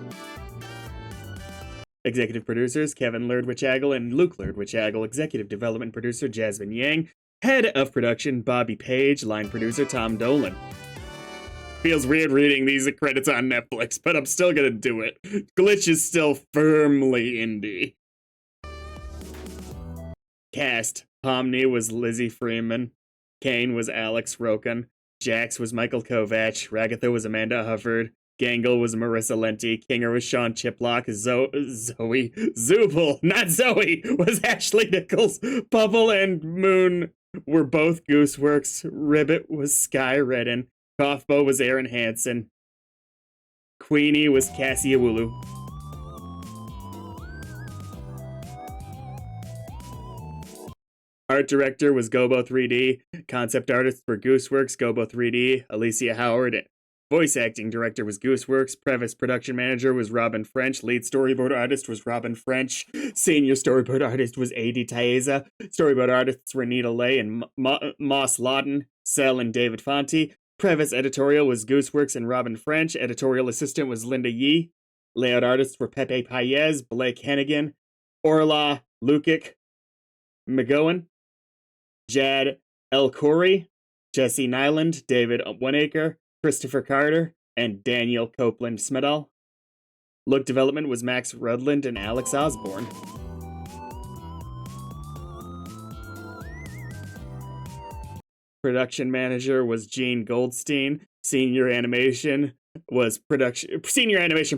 Executive producers Kevin Lerdwich-Agel and Luke Lerdwich-Agel. Executive development producer Jasmine Yang. Head of production Bobby Page. Line producer Tom Dolan. Feels weird reading these credits on Netflix, but I'm still gonna do it. Glitch is still firmly indie. Cast. Pomni was Lizzie Freeman. Kane was Alex Roken. Jax was Michael Kovach. Ragatha was Amanda Hufford. Gangle was Marissa Lenti. Kinger was Sean Chiplock. Zoe Zubel, not Zoe, was Ashley Nichols. Bubble and Moon were both Gooseworks. Ribbit was Sky Redden. Coughbow was Aaron Hansen. Queenie was Cassie Awulu. Art director was Gobo 3D. Concept artists were Gooseworks, Gobo 3D, Alicia Howard. Voice acting director was Gooseworks. Previs production manager was Robin French. Lead storyboard artist was Robin French. Senior storyboard artist was A.D. Taeza. Storyboard artists were Nita Leigh and Moss Lawton. Cell and David Fonte. Previs editorial was Gooseworks and Robin French. Editorial assistant was Linda Yee. Layout artists were Pepe Paez, Blake Hennigan, Orla Lukic, McGowan, Jad El Khoury, Jesse Nyland, David Oneacre, Christopher Carter, and Daniel Copeland Smedall. Look development was Max Rudland and Alex Osborne. Production manager was Gene Goldstein. Senior animation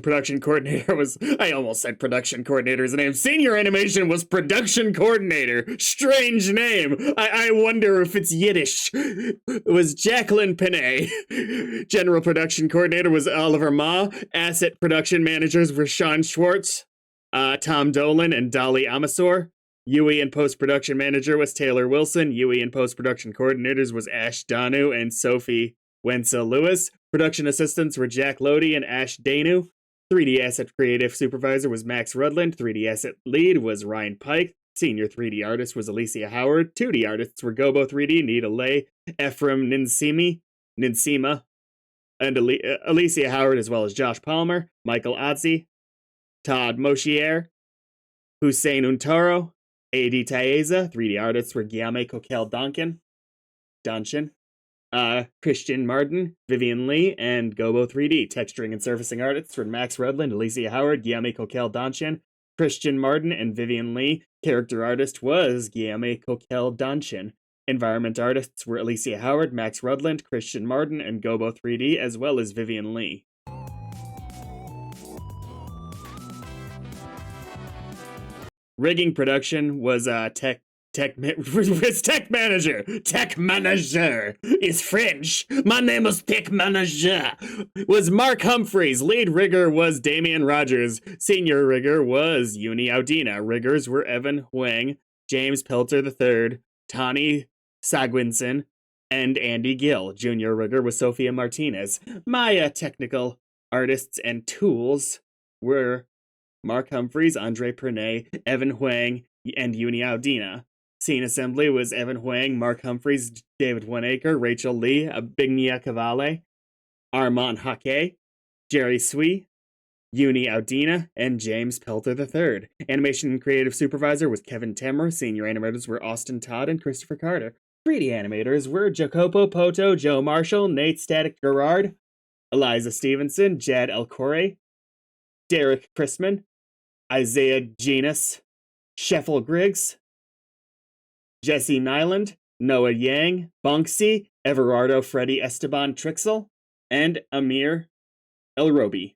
production coordinator was, I almost said production coordinator's name. Senior animation was production coordinator. Strange name. I wonder if it's Yiddish. It was Jacqueline Panay. General production coordinator was Oliver Ma. Asset production managers were Sean Schwartz, Tom Dolan, and Dolly Amasor. UE and post-production manager was Taylor Wilson. UE and post-production coordinators was Ash Danu and Sophie Wenzel Lewis. Production assistants were Jack Lodi and Ash Danu. 3D asset creative supervisor was Max Rudland. 3D asset lead was Ryan Pike. Senior 3D artist was Alicia Howard. 2D artists were Gobo 3D, Nita Leigh, Ephraim Ninsima, and Alicia Howard, as well as Josh Palmer, Michael Otzi, Todd Moshier, Hussein Untaro, A.D. Taeza. 3D artists were Guillaume Coquel Donchin, Christian Martin, Vivian Lee, and Gobo 3D. Texturing and surfacing artists were Max Rudland, Alicia Howard, Guillaume Coquel Donchin, Christian Martin, and Vivian Lee. Character artist was Guillaume Coquel Donchin. Environment artists were Alicia Howard, Max Rudland, Christian Martin, and Gobo 3D, as well as Vivian Lee. Rigging production was tech manager. Tech manager is French. My name is tech manager. Was Mark Humphreys. Lead rigger was Damian Rogers. Senior rigger was Uni Audina. Riggers were Evan Huang, James Pelter III, Tani Sagwinson, and Andy Gill. Junior rigger was Sophia Martinez. My technical artists and tools were Mark Humphreys, Andre Pernay, Evan Huang, and Uni Audina. Scene assembly was Evan Huang, Mark Humphreys, David Oneacre, Rachel Lee, Bignia Cavale, Armand Hake, Jerry Sui, Uni Audina, and James Pelter III. Animation and creative supervisor was Kevin Temmer. Senior animators were Austin Todd and Christopher Carter. 3D animators were Jacopo Poto, Joe Marshall, Nate Static Gerard, Eliza Stevenson, Jad Elcore, Derek Chrisman, Isaiah Genus, Sheffel Griggs, Jesse Nyland, Noah Yang, Bunksy, Everardo Freddy Esteban Trixel, and Amir Elrobi.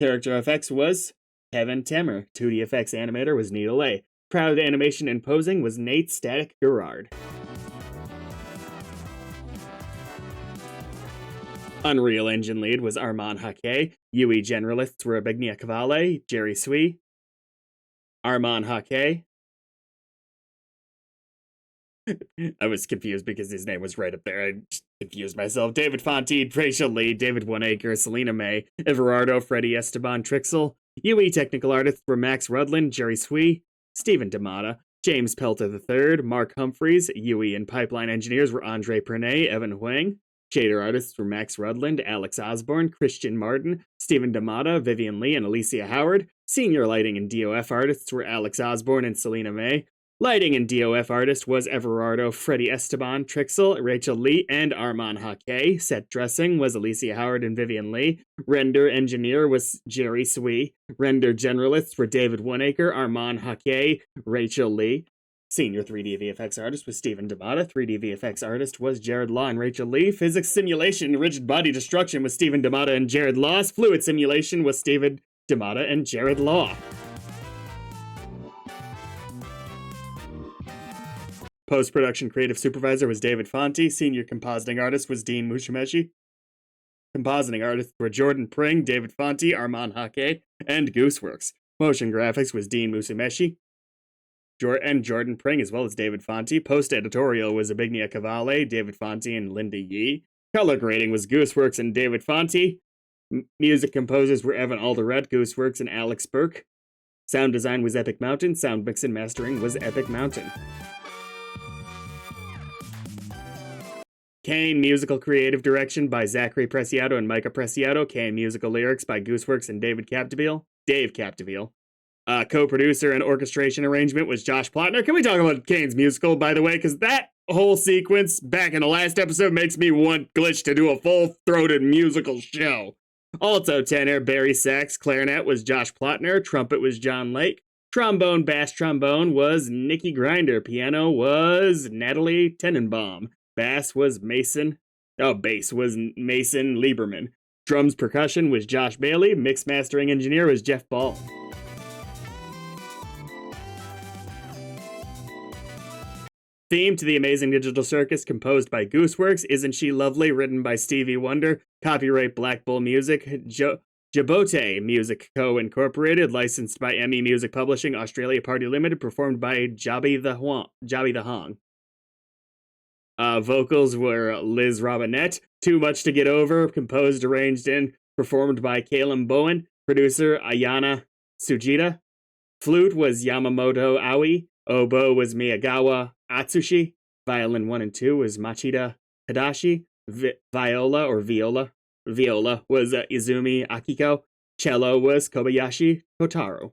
Character effects was Kevin Temmer. 2D effects animator was Nita Lay. Crowd animation and posing was Nate Static Gerard. Unreal Engine lead was Armand Hake. UE generalists were Abignia Cavale, Jerry Sui, Armand Hake. I was confused because his name was right up there. I just confused myself. David Fonte, Rachel Lee, David Oneacre, Selena May, Everardo, Freddie Esteban Trixel. UE technical artists were Max Rudlin, Jerry Sui, Stephen D'Amata, James Pelter III, Mark Humphreys. UE and pipeline engineers were Andre Pernay, Evan Huang. Shader artists were Max Rudland, Alex Osborne, Christian Martin, Stephen D'Amata, Vivian Lee, and Alicia Howard. Senior lighting and DOF artists were Alex Osborne and Selena May. Lighting and DOF artist was Everardo, Freddie Esteban, Trixel, Rachel Lee, and Armand Hake. Set dressing was Alicia Howard and Vivian Lee. Render engineer was Jerry Sui. Render generalists were David Oneacre, Armand Hake, Rachel Lee. Senior 3D VFX artist was Stephen D'Amata. 3D VFX artist was Jared Law and Rachel Lee. Physics simulation and rigid body destruction was Stephen D'Amata and Jared Law. Fluid simulation was Stephen D'Amata and Jared Law. Post-production creative supervisor was David Fonte. Senior compositing artist was Dean Mushimeshi. Compositing artists were Jordan Pring, David Fonte, Armand Hake, and Gooseworks. Motion graphics was Dean Mushimeshi and Jordan Pring, as well as David Fonte. Post-editorial was Abignia Cavale, David Fonte, and Linda Yee. Color grading was Gooseworks and David Fonte. Music composers were Evan Alderette, Gooseworks, and Alex Burke. Sound design was Epic Mountain. Sound mix and mastering was Epic Mountain. Kane musical creative direction by Zachary Preciado and Micah Preciado. Kane musical lyrics by Gooseworks and Dave Capdeville. Co-producer and orchestration arrangement was Josh Plotner. Can we talk about Kane's musical, by the way? Because that whole sequence back in the last episode makes me want Glitch to do a full-throated musical show. Alto tenor, Barry sax, clarinet was Josh Plotner, trumpet was John Lake, trombone, bass trombone was Nikki Grinder, piano was Natalie Tenenbaum, bass was Mason Lieberman, drums percussion was Josh Bailey, mix mastering engineer was Jeff Ball. Theme to the Amazing Digital Circus, composed by Gooseworks. Isn't She Lovely, written by Stevie Wonder. Copyright Black Bull Music. Jabote Music Co. Incorporated. Licensed by ME Music Publishing, Australia Party Limited. Performed by Jobby the Hong. Vocals were Liz Robinette. Too Much to Get Over. Composed, arranged, and performed by Caleb Bowen. Producer Ayana Sujita. Flute was Yamamoto Aoi. Oboe was Miyagawa Atsushi. Violin 1 and 2 was Machida Tadashi. Viola was Izumi Akiko. Cello was Kobayashi Kotaro.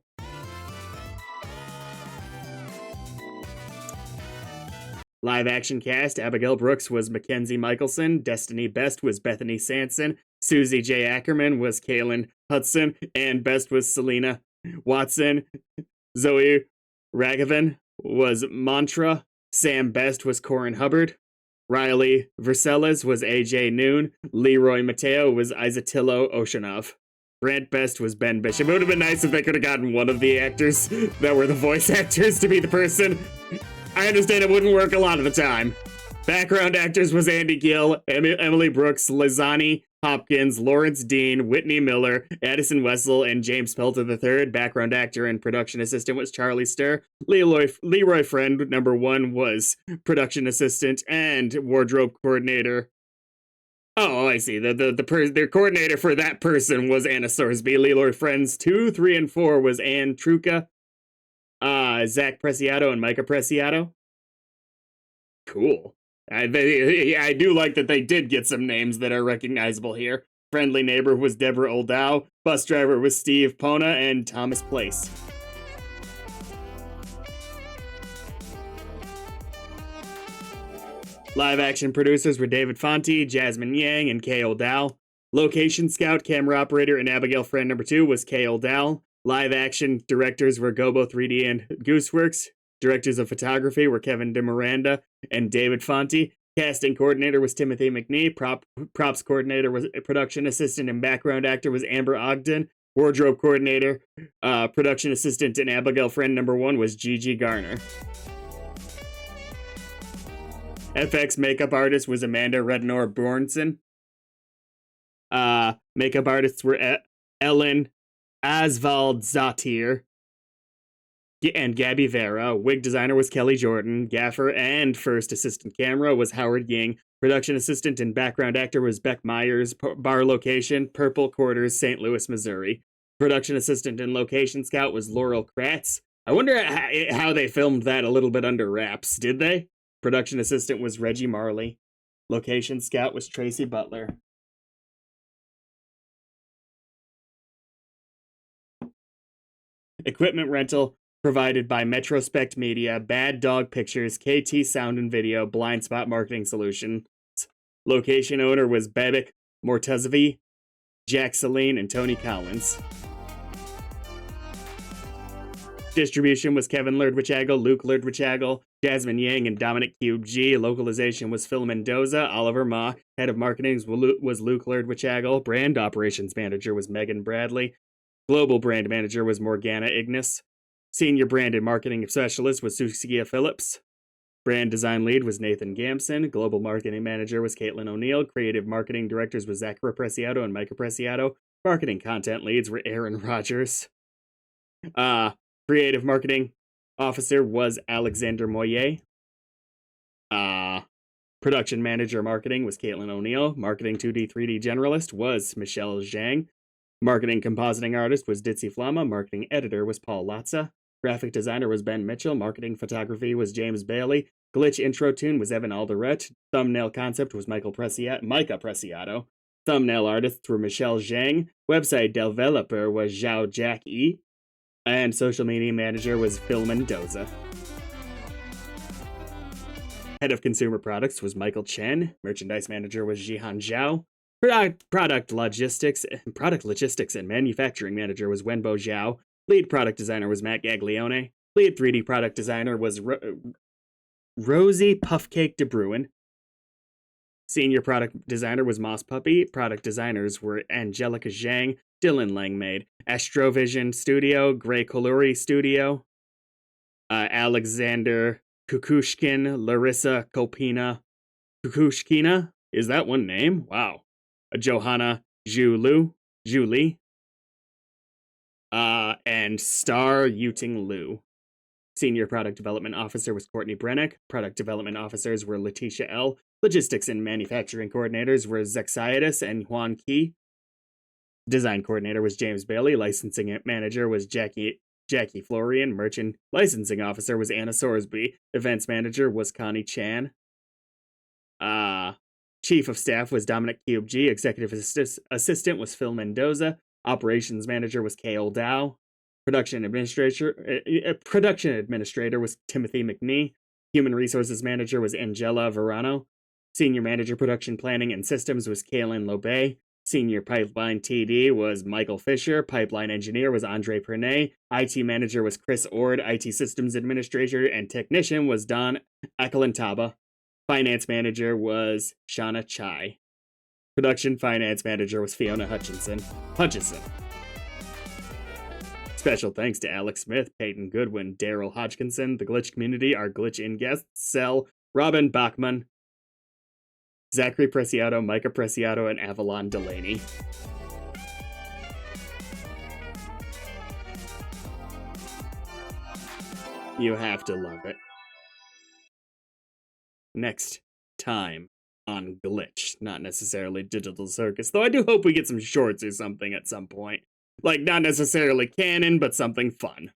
Live action cast: Abigail Brooks was Mackenzie Michelson. Destiny Best was Bethany Sanson. Susie J. Ackerman was Kaylin Hudson. Ann Best was Selena Watson. Zoe Raghavan was Mantra. Sam Best was Corin Hubbard. Riley Vercelles was AJ Noon. Leroy Mateo was Isatillo Oshanov. Grant Best was Ben Bishop. It would have been nice if they could have gotten one of the actors that were the voice actors to be the person. I understand it wouldn't work a lot of the time. Background actors was Andy Gill, Emily Brooks, Lizani, Hopkins, Lawrence Dean, Whitney Miller, Addison Wessel, and James Pelter III. Background actor and production assistant was Charlie Stir. Leroy Friend, #1, was production assistant and wardrobe coordinator. Oh, I see. The coordinator for that person was Anna Sorsby. Leroy Friends 2, 3, and 4 was Ann Truca, Zach Preciado, and Micah Preciado. Cool. I do like that they did get some names that are recognizable here. Friendly neighbor was Deborah Oldow. Bus driver was Steve Pona and Thomas Place. Live action producers were David Fonte, Jasmine Yang, and Kay O'Dowd. Location scout, camera operator, and Abigail Friend #2 was Kay O'Dowd. Live action directors were Gobo 3D and Gooseworks. Directors of photography were Kevin DeMiranda and David Fonte. Casting coordinator was Timothy McNee. Props coordinator was production assistant and background actor was Amber Ogden. Wardrobe coordinator, production assistant, and Abigail Friend #1 was Gigi Garner. FX makeup artist was Amanda Rednor Bornson. Makeup artists were Ellen Asvald-Zottir and Gabby Vera. Wig designer was Kelly Jordan. Gaffer and first assistant camera was Howard Ying. Production assistant and background actor was Beck Myers. Bar location, Purple Quarters, St. Louis, Missouri. Production assistant and location scout was Laurel Kratz. I wonder how they filmed that a little bit under wraps. Did they? Production assistant was Reggie Marley. Location scout was Tracy Butler. Equipment rental provided by Metrospect Media, Bad Dog Pictures, KT Sound and Video, Blind Spot Marketing Solutions. Location owner was Babak Mortazavi, Jack Saline, and Tony Collins. Distribution was Kevin Lerdwichagle, Luke Lerdwichagle, Jasmine Yang, and Dominic Cube G. Localization was Phil Mendoza. Oliver Ma. Head of marketing was Luke Lerdwichagle. Brand operations manager was Megan Bradley. Global brand manager was Morgana Ignis. Senior brand and marketing specialist was Susia Phillips. Brand design lead was Nathan Gamson. Global marketing manager was Caitlin O'Neill. Creative marketing directors was Zachary Preciado and Micah Preciado. Marketing content leads were Aaron Rogers. Creative marketing officer was Alexander Moyer. Production manager marketing was Caitlin O'Neill. Marketing 2D 3D generalist was Michelle Zhang. Marketing compositing artist was Ditzy Flama. Marketing editor was Paul Latza. Graphic designer was Ben Mitchell. Marketing photography was James Bailey. Glitch intro tune was Evan Alderette. Thumbnail concept was Micah Preciado. Thumbnail artists were Michelle Zhang. Website developer was Zhao Jack E. And social media manager was Phil Mendoza. Head of consumer products was Michael Chen. Merchandise manager was Jihan Zhao. Product logistics and manufacturing manager was Wenbo Zhao. Lead product designer was Matt Gaglione. Lead 3D product designer was Rosie Puffcake de Bruin. Senior product designer was Moss Puppy. Product designers were Angelica Zhang, Dylan Langmaid, Astrovision Studio, Gray Colori Studio, Alexander Kukushkin, Larissa Kopina. Kukushkina? Is that one name? Wow. Johanna Julie, and Star Yuting Liu. Senior Product Development Officer was Courtney Brennick. Product Development Officers were Letitia L. Logistics and Manufacturing Coordinators were Zexiadis and Juan Key. Design Coordinator was James Bailey. Licensing Manager was Jackie Florian. Merchant Licensing Officer was Anna Sorsby. Events Manager was Connie Chan. Chief of Staff was Dominic Cube G. Executive Assistant was Phil Mendoza. Operations Manager was Kale Dow. Production Administrator was Timothy McNee. Human Resources Manager was Angela Verano. Senior Manager Production Planning and Systems was Kaylin Lobe. Senior Pipeline TD was Michael Fisher. Pipeline Engineer was Andre Pernay. IT Manager was Chris Ord. IT Systems Administrator and Technician was Don Akalantaba. Finance Manager was Shauna Chai. Production Finance Manager was Fiona Hutchinson. Special thanks to Alex Smith, Peyton Goodwin, Daryl Hodgkinson, the Glitch community, our Glitch in guests, Cell, Robin Bachman, Zachary Preciado, Micah Preciado, and Avalon Delaney. You have to love it. Next time on Glitch, not necessarily Digital Circus, though I do hope we get some shorts or something at some point. Like, not necessarily canon, but something fun.